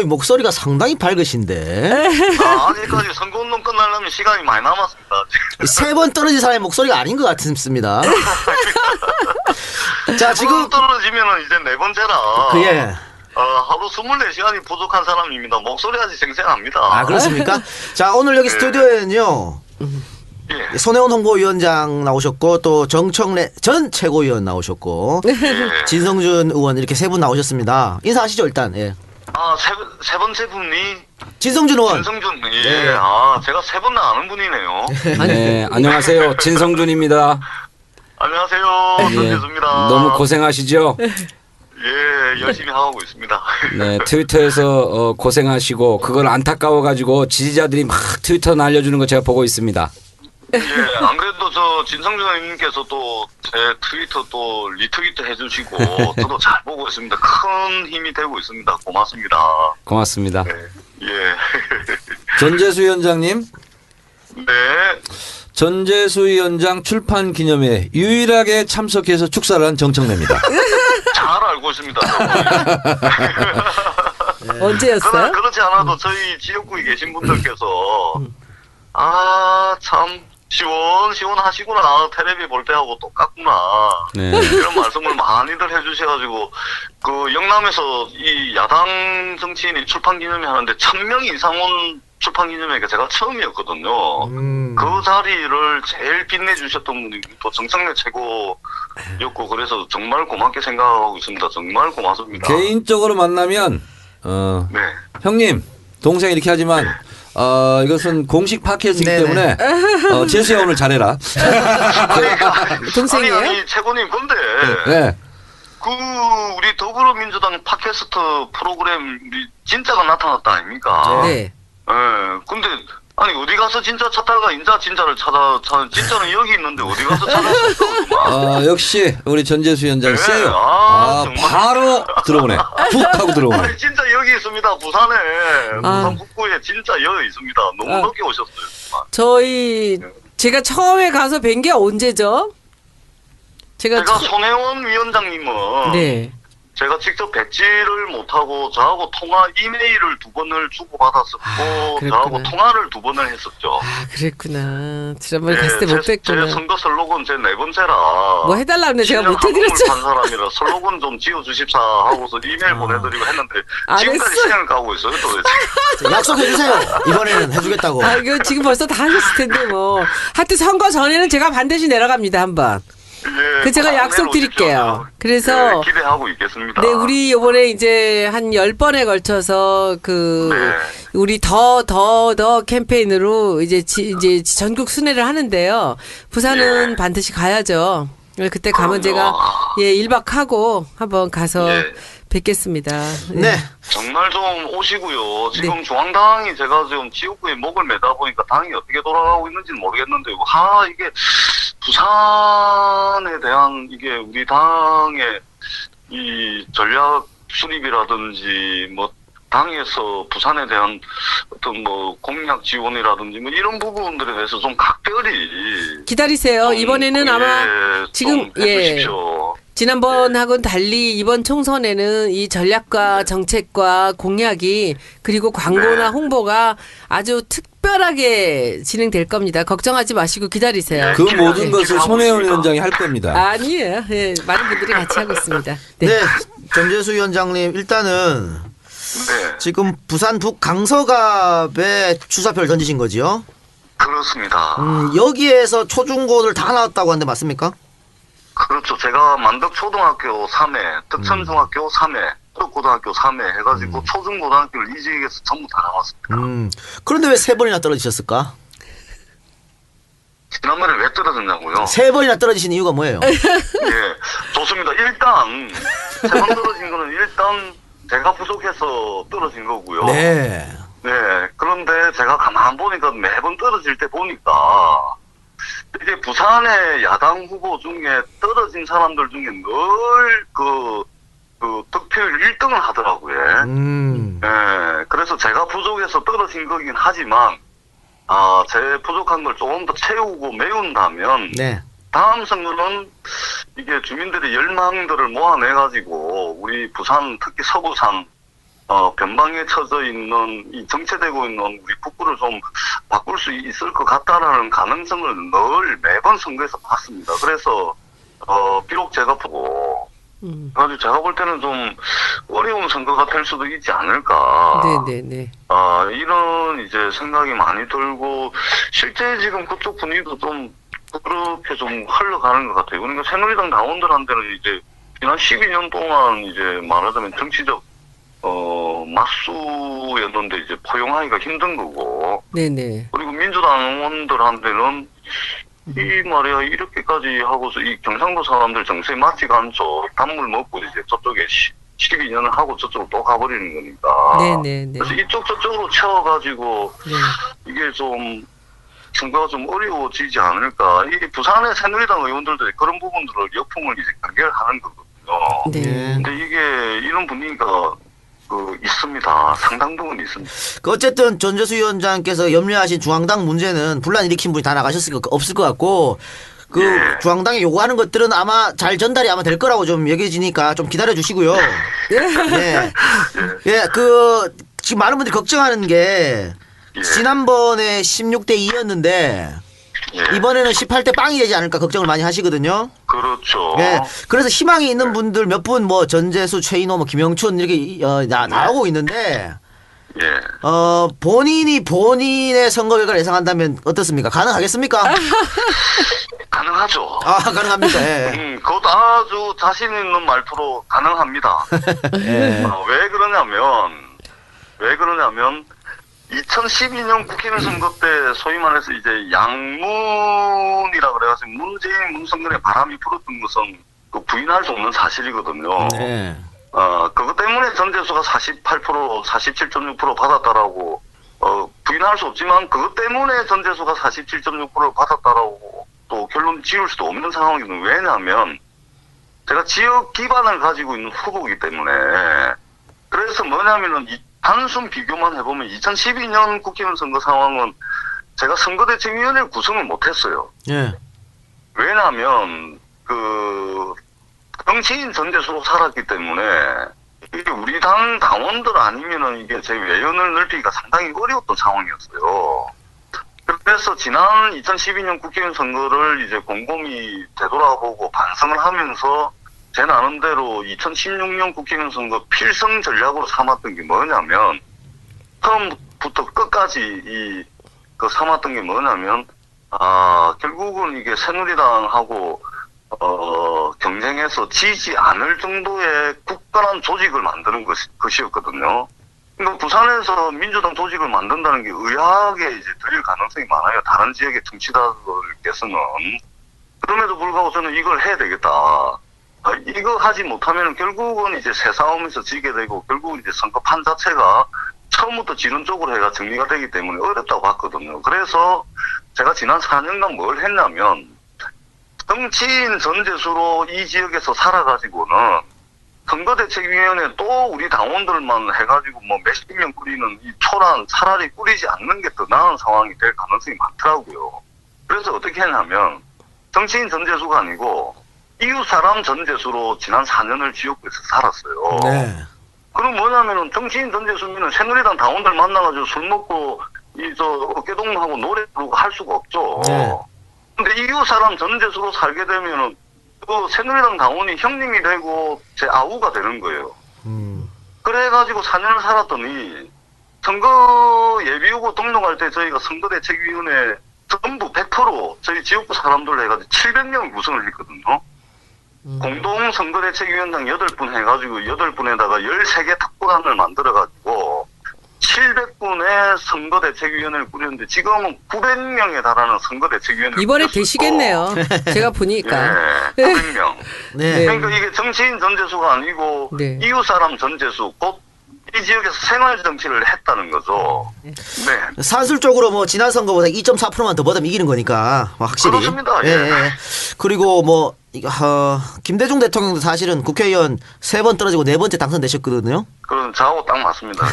목소리가 상당히 밝으신데 아직까지 선거운동 끝나려면 시간이 많이 남았습니다. 세 번 떨어진 사람의 목소리가 아닌 것 같습니다. 자, 지금 떨어지면은 이제 네 번째라. 그게 하루 24시간이 부족한 사람입니다. 목소리 아직 생생합니다. 아, 그렇습니까? 자, 오늘 여기 스튜디오에는요. 예. 손혜원 홍보위원장 나오셨고 또 정청래 전 최고위원 나오셨고 예. 진성준 의원 이렇게 세 분 나오셨습니다. 인사하시죠 일단. 예. 세 번째 분이 진성준 의원. 진성준. 예. 네. 제가 세 분 다 아는 분이네요. 네, 안녕하세요. 진성준입니다. 안녕하세요. 예, 전재수입니다. 너무 고생하시죠? 예, 열심히 하고 있습니다. 네, 트위터에서 고생하시고 그걸 안타까워 가지고 지지자들이 막 트위터 날려주는 거 제가 보고 있습니다. 예, 안 그래도 저 진성준 의원님께서 또 제 트위터 또 리트위트 해주시고 저도 잘 보고 있습니다. 큰 힘이 되고 있습니다. 고맙습니다. 고맙습니다. 네, 예. 전재수 위원장님, 네. 전재수 위원장 출판 기념회에 유일하게 참석해서 축사를 한 정청래입니다. 잘 알고 있습니다. 언제였어요? 그렇지 않아도 저희 지역구에 계신 분들께서 참 시원하시구나. 텔레비 볼 때하고 똑같구나. 네. 이런 말씀을 많이들 해주셔가지고 그 영남에서 이 야당 정치인이 출판 기념회 하는데 1000명 이상 온 출판 기념회가 제가 처음이었거든요. 그 자리를 제일 빛내주셨던 분이 또 정청래 최고였고 그래서 정말 고맙게 생각하고 있습니다. 정말 고맙습니다. 개인적으로 만나면 네. 형님, 동생 이렇게 하지만 이것은 공식 팟캐스트이기 네네. 때문에 재수야 오늘 잘해라. 동생이에요? 아니 최고님 근데 네. 그 우리 더불어민주당 팟캐스트 프로그램 진짜가 나타났다 아닙니까? 네. 예. 근데 아니 어디 가서 진짜 찾다가 인자 진짜를 찾아 진짜는 여기 있는데 어디 가서 찾았을까? 역시 우리 전재수 위원장 네. 세요. 정말. 바로 들어오네. 훅 하고 들어오네. 아니 진짜 여기 있습니다. 부산에 부산 북구에 진짜 여기 있습니다. 너무 늦게 오셨어요. 제가 처음에 가서 뵌 게 언제죠? 제가 손혜원 위원장님은 네. 제가 직접 뵙지를 못하고 저하고 통화 이메일을 2번을 주고받았었고 그랬구나. 저하고 통화를 2번을 했었죠. 그랬구나. 지난번에 갔을 때 못 제 뵀구나. 선거 슬로건 제 4번째라 뭐 해달라는데 제가 못 해드렸죠. 한 사람이라 슬로건 좀 지어주십사 하고서 이메일 보내드리고 했는데 안 지금까지 했어. 시간을 가고 있어요. 도대체. 약속해주세요. 이번에는 해주겠다고. 이거 지금 벌써 다 하셨을 텐데 뭐. 하여튼 선거 전에는 제가 반드시 내려갑니다 한번. 예, 제가 꼭 약속 드릴게요. 내려오십시오. 그래서 예, 기대하고 있겠습니다. 네, 우리 요번에 이제 한 10번에 걸쳐서 네. 우리 더 캠페인으로 이제 전국 순회를 하는데요. 부산은 네. 반드시 가야죠. 그때 가면 그럼요. 제가 1박 하고 한번 가서 예. 뵙겠습니다. 네. 정말 좀 오시고요. 지금 네. 중앙당이 제가 지금 지역구에 목을 매다 보니까 당이 어떻게 돌아가고 있는지는 모르겠는데요. 이게 부산에 대한 이게 우리 당의 이 전략 수립이라든지 뭐 당에서 부산에 대한 어떤 뭐 공약 지원이라든지 뭐 이런 부분들에 대해서 좀 각별히 기다리세요. 이번에는 아마 지금 좀 해주십시오. 지난번하고는 달리 이번 총선에는 이 전략과 정책과 공약이 그리고 광고나 홍보가 아주 특별하게 진행될 겁니다. 걱정하지 마시고 기다리세요. 그 모든 것을 손혜원 위원장이 할 겁니다. 아니에요. 예, 많은 분들이 같이 하고 있습니다. 네. 네. 전재수 위원장님 일단은 네, 지금 부산 북 강서갑에 주사표를 던지신 거지요? 그렇습니다. 여기에서 초중고를 다 나왔다고 하는데 맞습니까? 그렇죠. 제가 만덕초등학교 3회, 덕천중학교 3회, 고등학교 3회 해가지고 초중고등학교를 이 지역에서 전부 다 나왔습니다. 그런데 왜 3번이나 떨어지셨을까? 지난번에 왜 떨어졌냐고요? 3번이나 떨어지신 이유가 뭐예요? 예, 좋습니다. 일단 3번 떨어진 거는 일단 제가 부족해서 떨어진 거고요. 네. 네, 그런데 제가 가만 보니까 매번 떨어질 때 보니까 이게 부산의 야당 후보 중에 떨어진 사람들 중에 늘 그 득표율 1등을 하더라고요. 네, 그래서 제가 부족해서 떨어진 거긴 하지만, 제 부족한 걸 조금 더 채우고 메운다면, 네. 다음 선거는 이게 주민들의 열망들을 모아내가지고, 우리 부산, 특히 서부산, 변방에 처져 있는, 이 정체되고 있는 우리 북구를 좀 바꿀 수 있을 것 같다라는 가능성을 늘 매번 선거에서 봤습니다. 그래서, 비록 제가 보고, 그래서 제가 볼 때는 좀 어려운 선거가 될 수도 있지 않을까. 네네네. 이런 이제 생각이 많이 들고, 실제 지금 그쪽 분위기도 좀 그렇게 좀 흘러가는 것 같아요. 그러니까 새누리당 당원들한테는 이제 지난 12년 동안 이제 말하자면 정치적, 맞수였는데 이제 포용하기가 힘든 거고, 네네. 그리고 민주당원들한테는 이 말이야 이렇게까지 하고서 이 경상도 사람들 정세에 맞지가 않죠. 단물 먹고 이제 저쪽에 12년을 하고 저쪽으로 또 가버리는 거니까. 네네네. 그래서 이쪽 저쪽으로 채워가지고 네. 이게 좀 선거가 좀 어려워지지 않을까. 이 부산의 새누리당 의원들도 그런 부분들을 역풍을 이제 연결하는 거거든요. 네. 근데 이게 이런 분위기가 있습니다. 상당 부분 있습니다. 어쨌든 전재수 위원장께서 염려하신 중앙당 문제는 분란 일으킨 분이 다 없을 것 같고 예. 중앙당이 요구하는 것들은 아마 잘 전달이 아마 될 거라고 좀 여겨지니까 좀 기다려 주시고요. 예. 예, 지금 많은 분들이 걱정하는 게 예. 지난번에 16대 2였는데 예. 이번에는 18대 빵이 되지 않을까 걱정을 많이 하시거든요. 그렇죠. 예. 그래서 희망이 있는 분들 몇 분 뭐 전재수, 최인호, 뭐 김영춘 이렇게 나오고 있는데 예. 본인의 선거 결과를 예상한다면 어떻습니까? 가능하겠습니까? 가능하죠. 가능합니다. 예. 그것도 아주 자신 있는 말투로 가능합니다. 예. 왜 그러냐면 2012년 국회의원 선거 때 소위 말해서 이제 양문이라 그래가지고 문재인 문성근의 바람이 불었던 것은 부인할 수 없는 사실이거든요. 네. 그것 때문에 전재수가 48%, 47.6% 받았다라고 부인할 수 없지만 그것 때문에 전재수가 47.6%를 받았다라고 또 결론 지을 수도 없는 상황이거든요. 왜냐하면 제가 지역 기반을 가지고 있는 후보이기 때문에. 그래서 뭐냐면은 단순 비교만 해보면 2012년 국회의원 선거 상황은 제가 선거대책위원회를 구성을 못했어요. 예. 왜냐하면 정치인 전재수로 살았기 때문에 이게 우리 당 당원들 아니면은 이게 제 외연을 넓히기가 상당히 어려웠던 상황이었어요. 그래서 지난 2012년 국회의원 선거를 이제 곰곰이 되돌아보고 반성을 하면서 제 나름대로 2016년 국회의원 선거 필승 전략으로 삼았던 게 뭐냐면 처음부터 끝까지 삼았던 게 뭐냐면 결국은 이게 새누리당하고 경쟁해서 지지 않을 정도의 굳건한 조직을 만드는 것이었거든요. 그러니까 부산에서 민주당 조직을 만든다는 게 의아하게 이제 들릴 가능성이 많아요. 다른 지역의 정치자들께서는. 그럼에도 불구하고 저는 이걸 해야 되겠다. 이거 하지 못하면 결국은 이제 새 싸움에서 지게 되고 결국은 이제 선거판 자체가 처음부터 지른 쪽으로 해가 정리가 되기 때문에 어렵다고 봤거든요. 그래서 제가 지난 4년간 뭘 했냐면 정치인 전재수로 이 지역에서 살아가지고는 선거대책위원회 또 우리 당원들만 해가지고 뭐 몇십 명 꾸리는 이 초란 차라리 꾸리지 않는 게 더 나은 상황이 될 가능성이 많더라고요. 그래서 어떻게 했냐면 정치인 전재수가 아니고 이웃 사람 전재수로 지난 4년을 지역구에서 살았어요. 네. 그럼 뭐냐면은 정치인 전재수면은 새누리당 당원들 만나가지고 술 먹고 어깨동무하고 노래 부르고 할 수가 없죠. 네. 근데 이웃 사람 전재수로 살게 되면은 새누리당 당원이 형님이 되고 제 아우가 되는 거예요. 그래가지고 4년을 살았더니 선거 예비후보 등록할 때 저희가 선거대책위원회 전부 100% 저희 지역구 사람들로 해가지고 700명을 구성을 했거든요. 공동 선거대책위원장 8분 해가지고 8분에다가 13개 탁구단을 만들어가지고 700분의 선거대책위원회를 꾸렸는데 지금은 900명에 달하는 선거대책위원회를 이번에 꾸렸어요. 되시겠네요. 제가 보니까. 네, 900명. 네. 그러니까 이게 정치인 전재수가 아니고 네. 이웃 사람 전재수, 곧 이 지역에서 생활 정치를 했다는 거죠. 네. 산술적으로 뭐 지난 선거보다 2.4%만 더 받으면 이기는 거니까 확실히. 그렇습니다. 예. 예. 예. 그리고 김대중 대통령도 사실은 국회의원 3번 떨어지고 4번째 당선되셨거든요. 그런 저하고 딱 맞습니다.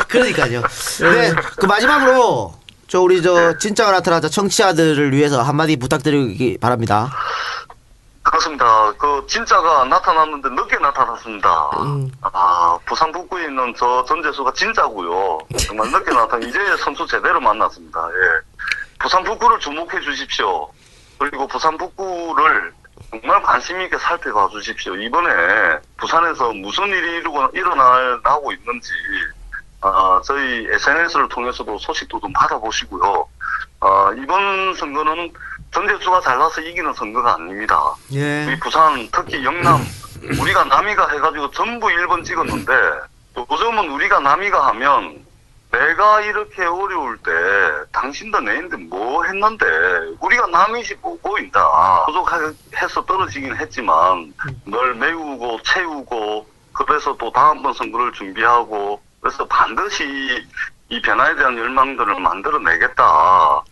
그러니까요. 네. 마지막으로 우리 진짜가 나타나자 청취자들을 위해서 한마디 부탁드리기 바랍니다. 그렇습니다. 진짜가 나타났는데 늦게 나타났습니다. 부산 북구에 있는 저 전재수가 진짜고요. 정말 늦게 이제 선수 제대로 만났습니다. 예. 부산 북구를 주목해 주십시오. 그리고 부산 북구를 정말 관심 있게 살펴봐 주십시오. 이번에 부산에서 무슨 일이 일어나고 있는지 저희 SNS를 통해서도 소식도 좀 받아보시고요. 이번 선거는 전재수가 잘나서 이기는 선거가 아닙니다. 예. 우리 부산, 특히 영남, 우리가 남이가 해가지고 전부 1번 찍었는데 요즘은 우리가 남이가 하면 내가 이렇게 어려울 때 당신도 내인데 뭐 했는데 우리가 남이지 뭐 보인다. 부족해서 떨어지긴 했지만 널 메우고 채우고 그래서 또 다음번 선거를 준비하고 그래서 반드시 이 변화에 대한 열망들을 만들어내겠다.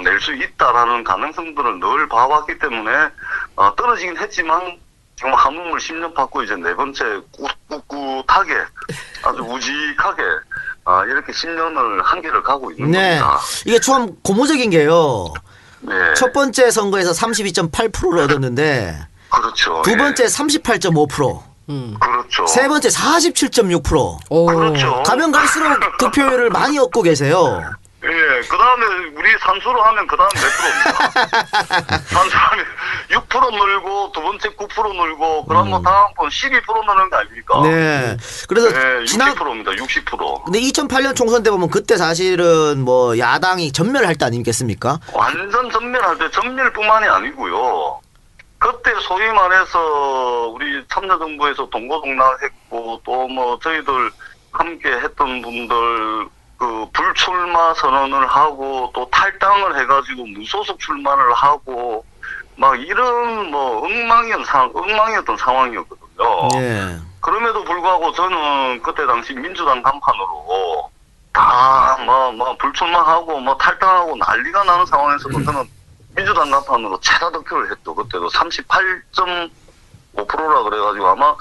낼 수 있다라는 가능성들을 늘 봐왔기 때문에 떨어지긴 했지만 지금 한몸을 10년 받고 이제 네 번째 꿋꿋하게 아주 우직하게 이렇게 10년을 한계를 가고 있는 네. 겁니다. 이게 좀 고무적인 게요. 네. 첫 번째 선거에서 32.8%를 얻었는데 그렇죠. 두 번째 38.5%, 그렇죠. 세 번째 47.6%. 오. 그렇죠. 가면 갈수록 득표율을 많이 얻고 계세요. 예, 그 다음에 우리 산수로 하면 그 다음 몇 프로입니다. 산수로 하면 6% 늘고 두 번째 9% 늘고 그러면 다음번 12% 느는 거 아닙니까? 네. 그래서 네, 지난 60%입니다. 60%. 근데 2008년 총선 때 보면 그때 사실은 뭐 야당이 전멸할 때 아니겠습니까? 완전 전멸할 때 전멸뿐만이 아니고요. 그때 소위 말해서 우리 참여정부에서 동고동락했고 또 뭐 저희들 함께 했던 분들 그 불출마 선언을 하고 또 탈당을 해가지고 무소속 출마를 하고 막 이런 뭐 엉망이었던 상황이었거든요. 예. 그럼에도 불구하고 저는 그때 당시 민주당 간판으로 다 뭐 불출마하고 뭐 탈당하고 난리가 나는 상황에서도 저는 민주당 간판으로 최다 득표를 했죠. 그때도 38.5%라 그래가지고 아마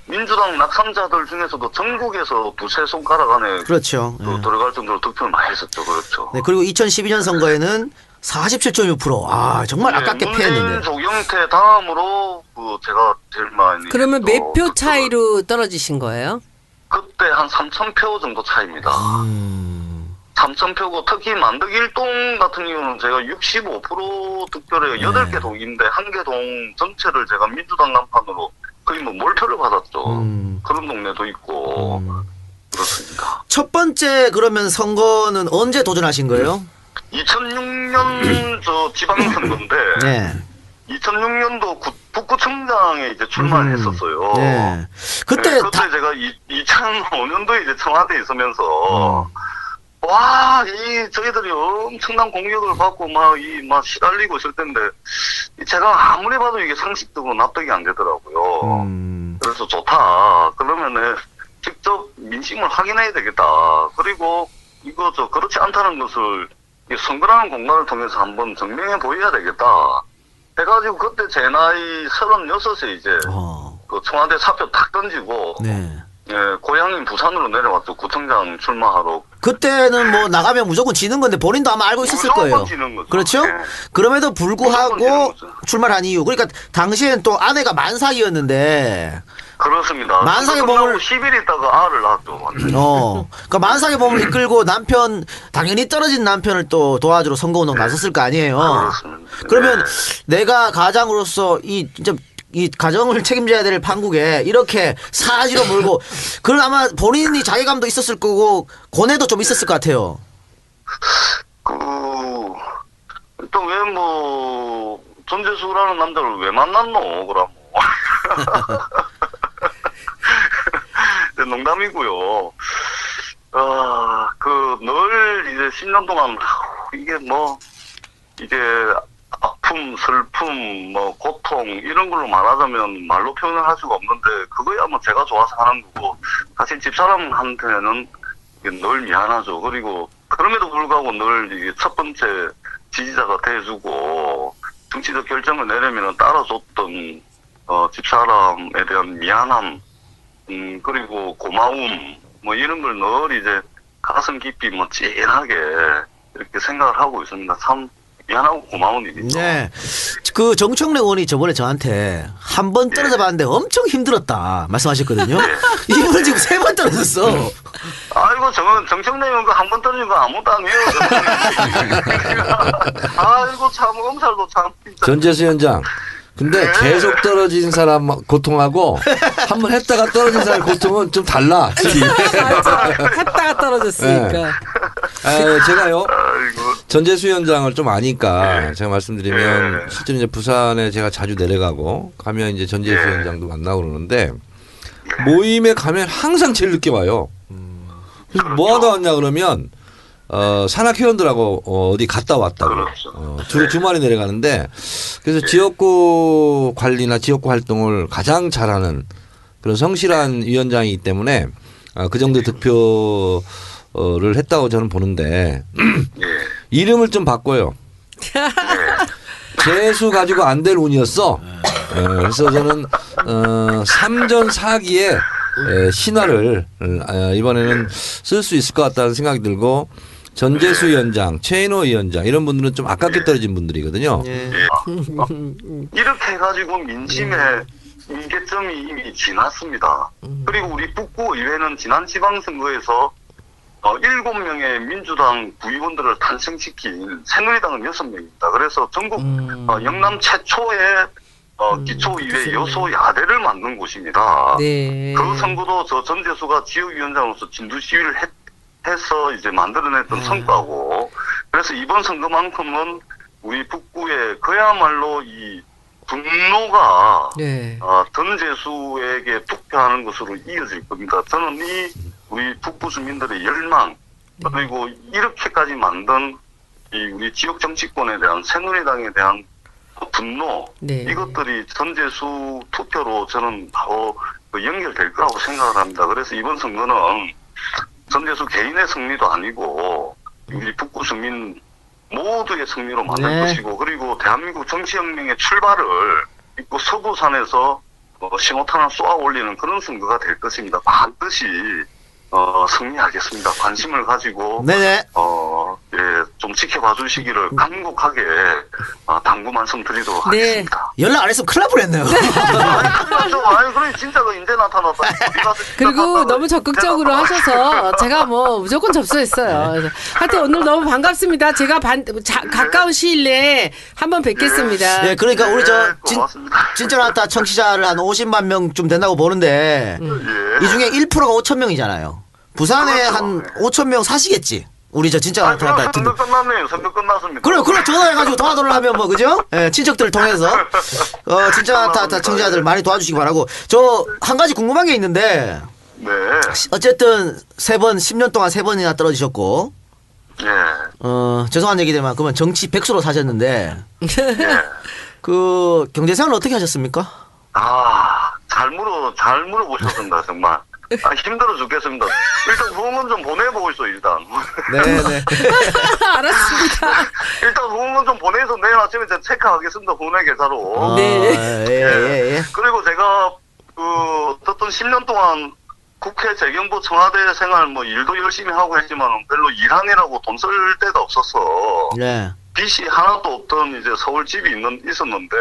민주당 낙선자들 중에서도 전국에서 두세 손가락 안에 그렇죠. 예. 들어갈 정도로 득표를 많이 했었죠. 그렇죠. 네, 그리고 2012년 선거에는 47.6%. 아, 정말 아깝게 패했는데. 문재인 조경태 다음으로 제가 제일 많이 그러면 몇 표 득표를 차이로 떨어지신 거예요? 그때 한 3,000표 정도 차이입니다. 3,000표고 특히 만덕일동 같은 경우는 제가 65% 득표를 해요. 8개 동인데 1개 동 전체를 제가 민주당 간판으로 거의 뭐 몰표를 받았죠. 그런 동네도 있고 그렇습니다. 첫 번째 그러면 선거는 언제 도전하신 거예요? 2006년 저 지방선거인데 네. 2006년도 북구청장에 이제 출마를 했었어요. 네. 그때 네, 그때 제가 2005년도에 이제 청와대에 있으면서 저희들이 엄청난 공격을 받고 막 시달리고 있을 텐데 제가 아무리 봐도 이게 상식적으로 납득이 안 되더라고요. 그래서 좋다. 그러면은 직접 민심을 확인해야 되겠다. 그리고 이거 그렇지 않다는 것을 이 선거라는 공간을 통해서 한번 증명해 보여야 되겠다. 해가지고 그때 제 나이 36에 이제 그 청와대 사표 딱 던지고 네. 예, 고향인 부산으로 내려왔죠. 구청장 출마하러. 그때는 뭐 나가면 무조건 지는 건데 본인도 아마 알고 있었을 무조건 거예요. 지는 거죠. 그렇죠? 네. 그럼에도 무조건 불구하고 지는 거죠. 출마를 한 이유. 그러니까 당시엔 또 아내가 만삭이었는데 그렇습니다. 만삭의 끝나고 몸을 10일 있다가 알을 낳았죠. 완전히. 그러니까 만삭의 몸을 이끌고 남편 당연히 떨어진 남편을 또 도와주러 선거운동 나섰을 거 아니에요. 그렇습니다. 그러면 네. 내가 가장으로서 진짜 이 가정을 책임져야 될 판국에 이렇게 사지로 몰고 그럼 아마 본인이 자괴감도 있었을 거고 고뇌도 좀 있었을 것 같아요. 또 왜 전재수라는 남자를 왜 만났노? 그럼 농담이고요. 늘 이제 10년 동안 이게 아픔, 슬픔, 고통 이런 걸로 말하자면 말로 표현을 할 수가 없는데 그거야 제가 좋아서 하는 거고 사실 집사람한테는 늘 미안하죠. 그리고 그럼에도 불구하고 늘 이게 첫 번째 지지자가 돼주고 정치적 결정을 내려면 따라줬던 집사람에 대한 미안함, 그리고 고마움 이런 걸 늘 이제 가슴 깊이 찐하게 이렇게 생각을 하고 있습니다. 참 미안하고 고마운 일이죠. 네. 그 정청래 의원이 저번에 저한테 한 번 떨어져 봤는데 엄청 힘들었다 말씀하셨거든요. 이분은 지금 3번 떨어졌어. 아이고, 정청래 의원 한 번 떨어진 거 아무것도 아니에요. 아이고, 참, 엄살도 참. 진짜. 전재수 위원장. 근데 계속 떨어진 사람 고통하고 한번 했다가 떨어진 사람 고통은 좀 달라. 맞아. 했다가 떨어졌으니까. 제가요 아이고. 전재수 위원장을 좀 아니까 제가 말씀드리면 실제로 이제 부산에 제가 자주 내려가고 가면 이제 전재수 위원장도 만나고 그러는데 모임에 가면 항상 제일 늦게 와요. 그래서 뭐 하다 왔냐 그러면 산악 회원들하고 어디 갔다 왔다고. 주로 주말에 내려가는데 그래서 지역구 관리나 지역구 활동을 가장 잘하는 그런 성실한 위원장이기 때문에 그 정도 득표를 했다고 저는 보는데 이름을 좀 바꿔요. 재수 가지고 안 될 운이었어. 그래서 저는 3전 4기의 신화를 이번에는 쓸 수 있을 것 같다는 생각이 들고 전재수 위원장, 최인호 위원장 이런 분들은 좀 아깝게 떨어진 분들이거든요. 이렇게 해가지고 민심의 임계점이 이미 지났습니다. 그리고 우리 북구 의회는 지난 지방선거에서 7명의 민주당 구의원들을 탄생시킨 새누리당은 6명입니다. 그래서 전국 영남 최초의 기초의회 여소야대를 만든 곳입니다. 네. 그 선거도 저 전재수가 지역위원장으로서 진두 시위를 해서 이제 만들어냈던 성과고, 그래서 이번 선거만큼은 우리 북구에 그야말로 이 분노가 네. 전재수에게 투표하는 것으로 이어질 겁니다. 저는 이 우리 북부 주민들의 열망, 그리고 이렇게까지 만든 이 우리 지역 정치권에 대한 새누리당에 대한 분노, 네. 이것들이 전재수 투표로 저는 바로 연결될 거라고 생각을 합니다. 그래서 이번 선거는 전재수 개인의 승리도 아니고 우리 북구 주민 모두의 승리로 만들 것이고, 그리고 대한민국 정치혁명의 출발을 입고 서부산에서 신호탄을 쏘아 올리는 그런 선거가 될 것입니다. 반드시 승리하겠습니다. 관심을 가지고 네네. 좀 지켜봐 주시기를 간곡하게 당부 말씀드리도록 하겠습니다. 연락 안 했으면 큰일 날 뻔했네요. 아니 그래 진짜 그 인제 나타났다. 그리고 너무 적극적으로 하셔서 제가 뭐 무조건 접수했어요. 그래서 하여튼 오늘 너무 반갑습니다. 제가 가까운 시일 내에 한번 뵙겠습니다. 예, 그러니까 우리 고맙습니다. 진짜 나왔다 청취자를 한 50만 명쯤 된다고 보는데 이 중에 1%가 5천 명이잖아요. 부산에 그렇죠. 한 5천 명 사시겠지. 우리 저 진짜 그럼 나타났다. 선거 끝났네요. 선거 끝났습니다. 그래 전화해가지고 도와달라 하면 뭐 그죠? 예, 친척들을 통해서 진짜 나타났다 청취자들 많이 도와주시기 바라고. 저 한 가지 궁금한 게 있는데 네. 어쨌든 10년 동안 3번이나 떨어지셨고 죄송한 얘기지만 그러면 정치 백수로 사셨는데 그 경제생활은 어떻게 하셨습니까? 잘 물어보셨습니다, 정말. 힘들어 죽겠습니다. 일단 후원금 좀 보내보고 있어, 일단. 네네. 알았습니다. 일단 후원금 좀 보내서 내일 아침에 제가 체크하겠습니다, 후원회 계좌로. 네. 예. 그리고 제가, 어떤 10년 동안 국회 재경부 청와대 생활 뭐 일도 열심히 하고 했지만 별로 일하느라고 돈 쓸 데가 없어서. 네. 빚이 하나도 없던 이제 서울 집이 있었는데,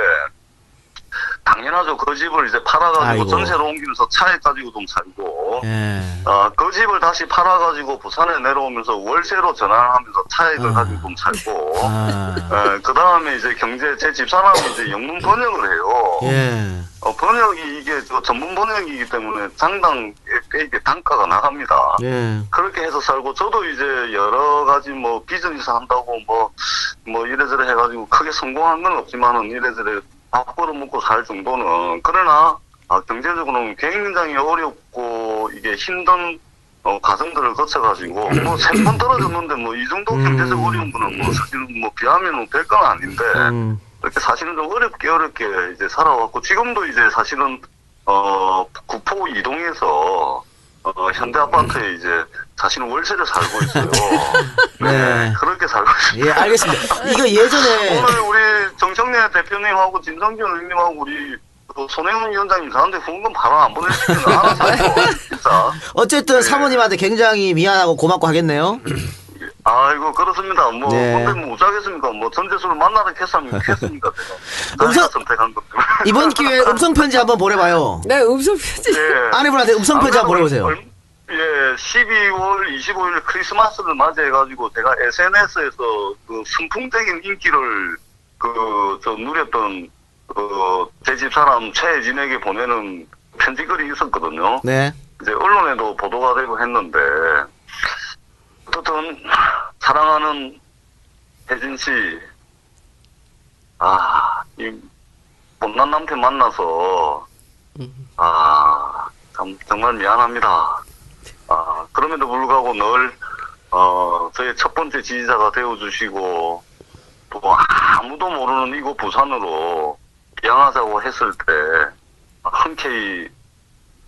당연하죠. 그 집을 이제 팔아가지고 전세로 옮기면서 차에 가지고 좀 살고, 그 집을 다시 팔아가지고 부산에 내려오면서 월세로 전환하면서 차에 가지고 좀 살고, 그 다음에 이제 제 집사람이 이제 영문 번역을 해요. 번역이 이게 전문 번역이기 때문에 장당 꽤 이게 단가가 나갑니다. 그렇게 해서 살고, 저도 이제 여러 가지 뭐 비즈니스 한다고 뭐 이래저래 해가지고 크게 성공한 건 없지만은 이래저래 밥 벌어먹고 살 정도는. 그러나 경제적으로는 굉장히 어렵고 이게 힘든 과정들을 거쳐가지고 뭐 3번 떨어졌는데 뭐 이 정도 경제적 어려운 거는 뭐 사실은 뭐 비하면 될 건 아닌데 이렇게 사실은 좀 어렵게 이제 살아왔고, 지금도 이제 사실은 구포 이동해서 현대 아파트에 이제 사실은 월세를 살고 있어요. 네. 그렇게 살고 있습니다. 예, 알겠습니다. 이거 예전에 오늘 우리 정청래 대표님하고 진성균 의원님하고 우리 손혜원 위원장님 저한테 후원금 바로 안 보내주시면 알아서 해요, 진짜. 어쨌든 사모님한테 굉장히 미안하고 고맙고 하겠네요. 아이고 그렇습니다. 근데 뭐 어쩌겠습니까? 전재수를 만나러 했습니까? 제가 선택한 것 때문에. 이번 기회에 음성 편지 한번 보내봐요. 네, 음성 편지. 아내분한테 음성 편지 한번 보내보세요. 12월 25일 크리스마스를 맞이해가지고 제가 SNS에서 그 순풍적인 인기를 누렸던 제 집사람 최혜진에게 보내는 편지글이 있었거든요. 네. 이제 언론에도 보도가 되고 했는데, 어쨌든, 사랑하는 혜진 씨, 이 못난 남편 만나서, 정말 미안합니다. 그럼에도 불구하고 늘, 저의 첫 번째 지지자가 되어주시고, 또 아무도 모르는 이곳 부산으로 귀향하자고 했을 때, 흔쾌히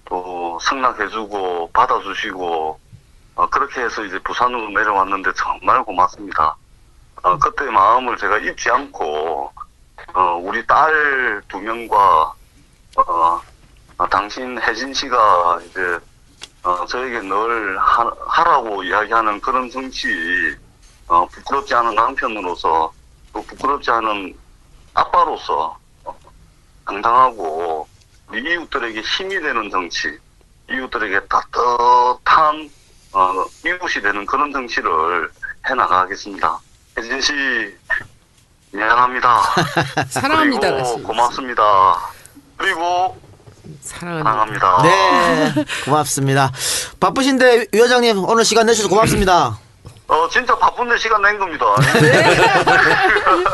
또 승낙해주고, 받아주시고, 그렇게 해서 이제 부산으로 내려왔는데 정말 고맙습니다. 그때 마음을 제가 잊지 않고, 우리 딸 2명과, 당신 혜진 씨가 이제, 저에게 늘 하라고 이야기하는 그런 정치, 부끄럽지 않은 남편으로서, 또 부끄럽지 않은 아빠로서, 당당하고, 우리 이웃들에게 힘이 되는 정치, 이웃들에게 따뜻한, 이웃이 되는 그런 정치를 해나가겠습니다. 혜진 씨, 미안합니다. 사랑합니다. 그리고 고맙습니다. 그리고 사랑합니다. 네, 고맙습니다. 바쁘신데 위원장님 오늘 시간 내주셔서 고맙습니다. 진짜 바쁜데 시간 낸 겁니다.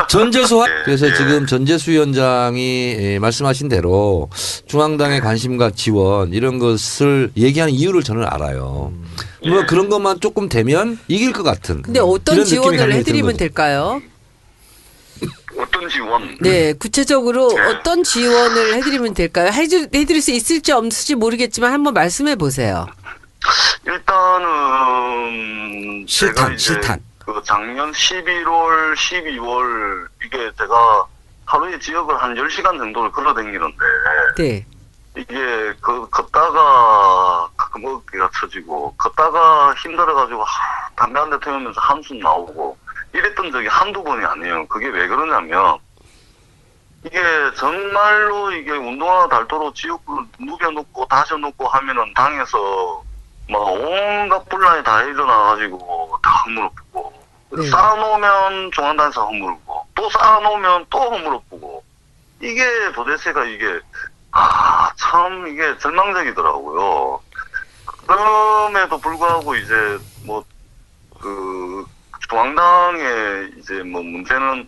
전재수 그래서 지금 전재수 위원장이 말씀하신 대로 중앙당의 관심과 지원 이런 것을 얘기하는 이유를 저는 알아요. 뭐 그런 것만 조금 되면 이길 것 같은. 근데 어떤 이런 느낌이 지원을 강하게 해드리면 드는 거죠. 될까요? 어떤 지원? 네, 구체적으로 어떤 지원을 해드리면 될까요? 해드릴 수 있을지 없을지 모르겠지만 한번 말씀해 보세요. 일단은 제가 이제 실탄. 그 작년 11월, 12월 이게 제가 하루에 지역을 한 10시간 정도를 걸어다니는데 네. 이게 걷다가 먹기가 처지고 걷다가 힘들어가지고 담배 한 대 태우면서 한숨 나오고 이랬던 적이 한두 번이 아니에요. 그게 왜 그러냐면 이게 정말로 이게 운동화 달도로 지역구를 누벼놓고 다져놓고 하면은 당에서 막 온갖 분란이 다 일어나가지고 다 허물어보고 네. 쌓아놓으면 중앙당에서 허물고 또 쌓아놓으면 또 허물어보고 이게 도대체가 이게 참 이게 절망적이더라고요. 그럼에도 불구하고 이제 중앙당의 이제 문제는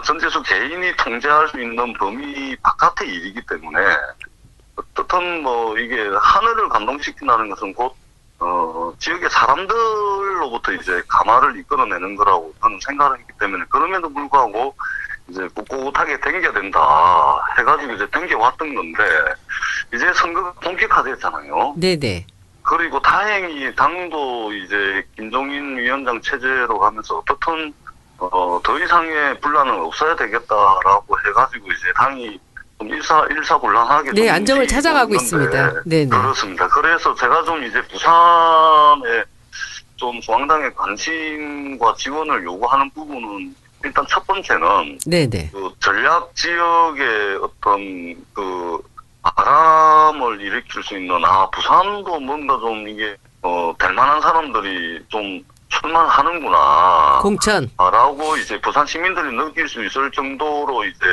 전재수 개인이 통제할 수 있는 범위 바깥의 일이기 때문에 어떻든 이게 하늘을 감동시킨다는 것은 곧 지역의 사람들로부터 이제 감화를 이끌어내는 거라고 저는 생각을 했기 때문에 그럼에도 불구하고 이제 꿋꿋하게 댕겨야 된다 해가지고 이제 댕겨왔던 건데 이제 선거가 본격화됐잖아요. 네네. 그리고 다행히 당도 이제 김종인 위원장 체제로 가면서 어떻든 더 이상의 분란은 없어야 되겠다라고 해가지고 이제 당이 좀 일사불란하게 네, 좀 안정을 찾아가고 있는데 있습니다. 네네. 그렇습니다. 그래서 제가 좀 이제 부산에 좀 중앙당의 관심과 지원을 요구하는 부분은 일단 첫 번째는 네네. 그 전략 지역의 어떤 바람을 일으킬 수 있는 부산도 뭔가 좀 이게 될 만한 사람들이 좀 출마하는구나 공천. 라고 이제 부산 시민들이 느낄 수 있을 정도로 이제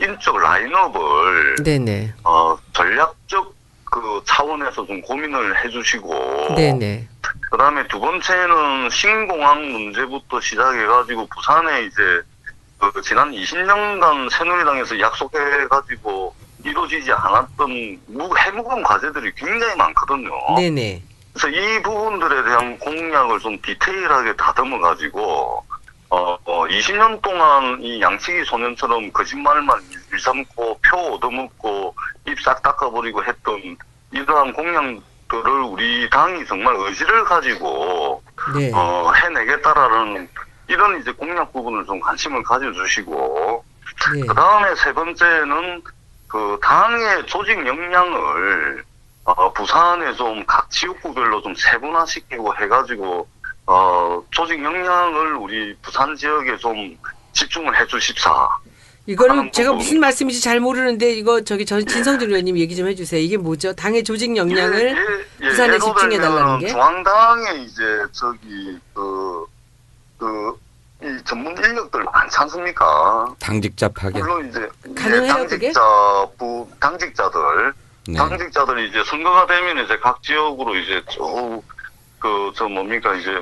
인적 라인업을 네네. 전략적 차원에서 좀 고민을 해주시고 네네. 그다음에 두 번째는 신공항 문제부터 시작해가지고 부산에 이제 지난 20년간 새누리당에서 약속해가지고 이루어지지 않았던 해묵은 과제들이 굉장히 많거든요. 네네. 그래서 이 부분들에 대한 공약을 좀 디테일하게 다듬어가지고 20년 동안 이 양치기 소년처럼 거짓말만 일삼고 표 얻어먹고 입 싹 닦아버리고 했던 이러한 공약들을 우리 당이 정말 의지를 가지고 네. 해내겠다라는 이런 이제 공약 부분을 좀 관심을 가져주시고 네. 그 다음에 세 번째는 당의 조직 역량을 부산에 좀 각 지역구별로 좀 세분화시키고 해가지고 조직 역량을 우리 부산 지역에 좀 집중을 해주십사. 이거는 제가 무슨 말씀인지 잘 모르는데 이거 진성준 의원님 얘기 좀 해주세요. 이게 뭐죠? 당의 조직 역량을 부산에 집중해 달라는 게? 중앙당에 이제 이 전문 인력들 많이 많지 않습니까? 당직자 파견. 물론 이제 가능해요, 그게? 당직자들 네. 당직자들이 이제 선거가 되면 이제 각 지역으로 이제 이제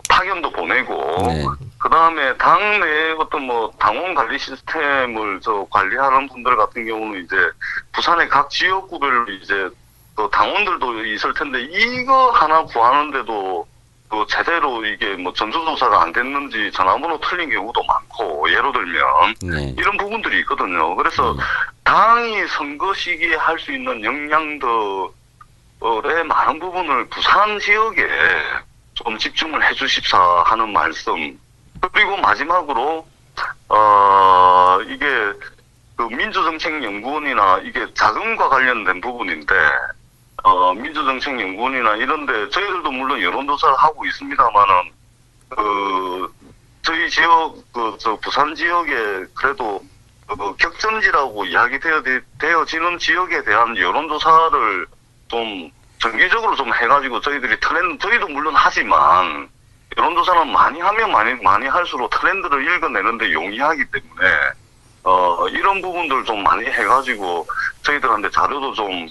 파견도 보내고 네. 그 다음에 당내 어떤 뭐 당원 관리 시스템을 관리하는 분들 같은 경우는 이제 부산의 각 지역구별로 이제 또 당원들도 있을 텐데 이거 하나 구하는데도 또 제대로 이게 뭐 전수조사가 안 됐는지 전화번호 틀린 경우도 많고 예로 들면 네. 이런 부분들이 있거든요. 그래서 당이 선거 시기에 할 수 있는 역량들의 많은 부분을 부산 지역에 좀 집중을 해 주십사 하는 말씀. 그리고 마지막으로 이게 그 민주정책연구원이나 이게 자금과 관련된 부분인데 민주정책연구원이나 이런데 저희들도 물론 여론조사를 하고 있습니다만은 저희 지역 부산 지역에 그래도 격전지라고 이야기되어지는 지역에 대한 여론조사를 좀 정기적으로 좀 해가지고 저희도 물론 하지만 여론조사는 많이 하면 많이 할수록 트렌드를 읽어내는데 용이하기 때문에 이런 부분들 좀 많이 해가지고 저희들한테 자료도 좀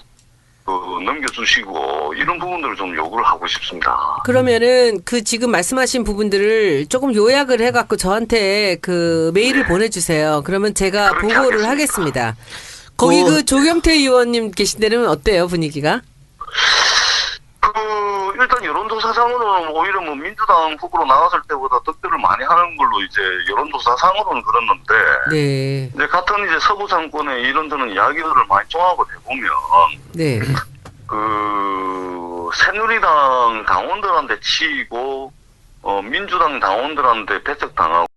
넘겨주시고 이런 부분들을 좀 요구를 하고 싶습니다. 그러면은 그 지금 말씀하신 부분들을 조금 요약을 해갖고 저한테 그 메일을 보내주세요. 그러면 제가 그렇게 보고를 하겠습니다. 거기 그 조경태 의원님 계신 데는 어때요, 분위기가? 일단 여론조사상으로는 오히려 뭐 민주당 후보로 나왔을 때보다 득표를 많이 하는 걸로 이제 여론조사상으로는 그랬는데 네. 이제 같은 이제 서부 상권의 이런저런 이야기들을 많이 종합을 해보면 네. 새누리당 당원들한테 치이고 민주당 당원들한테 배척당하고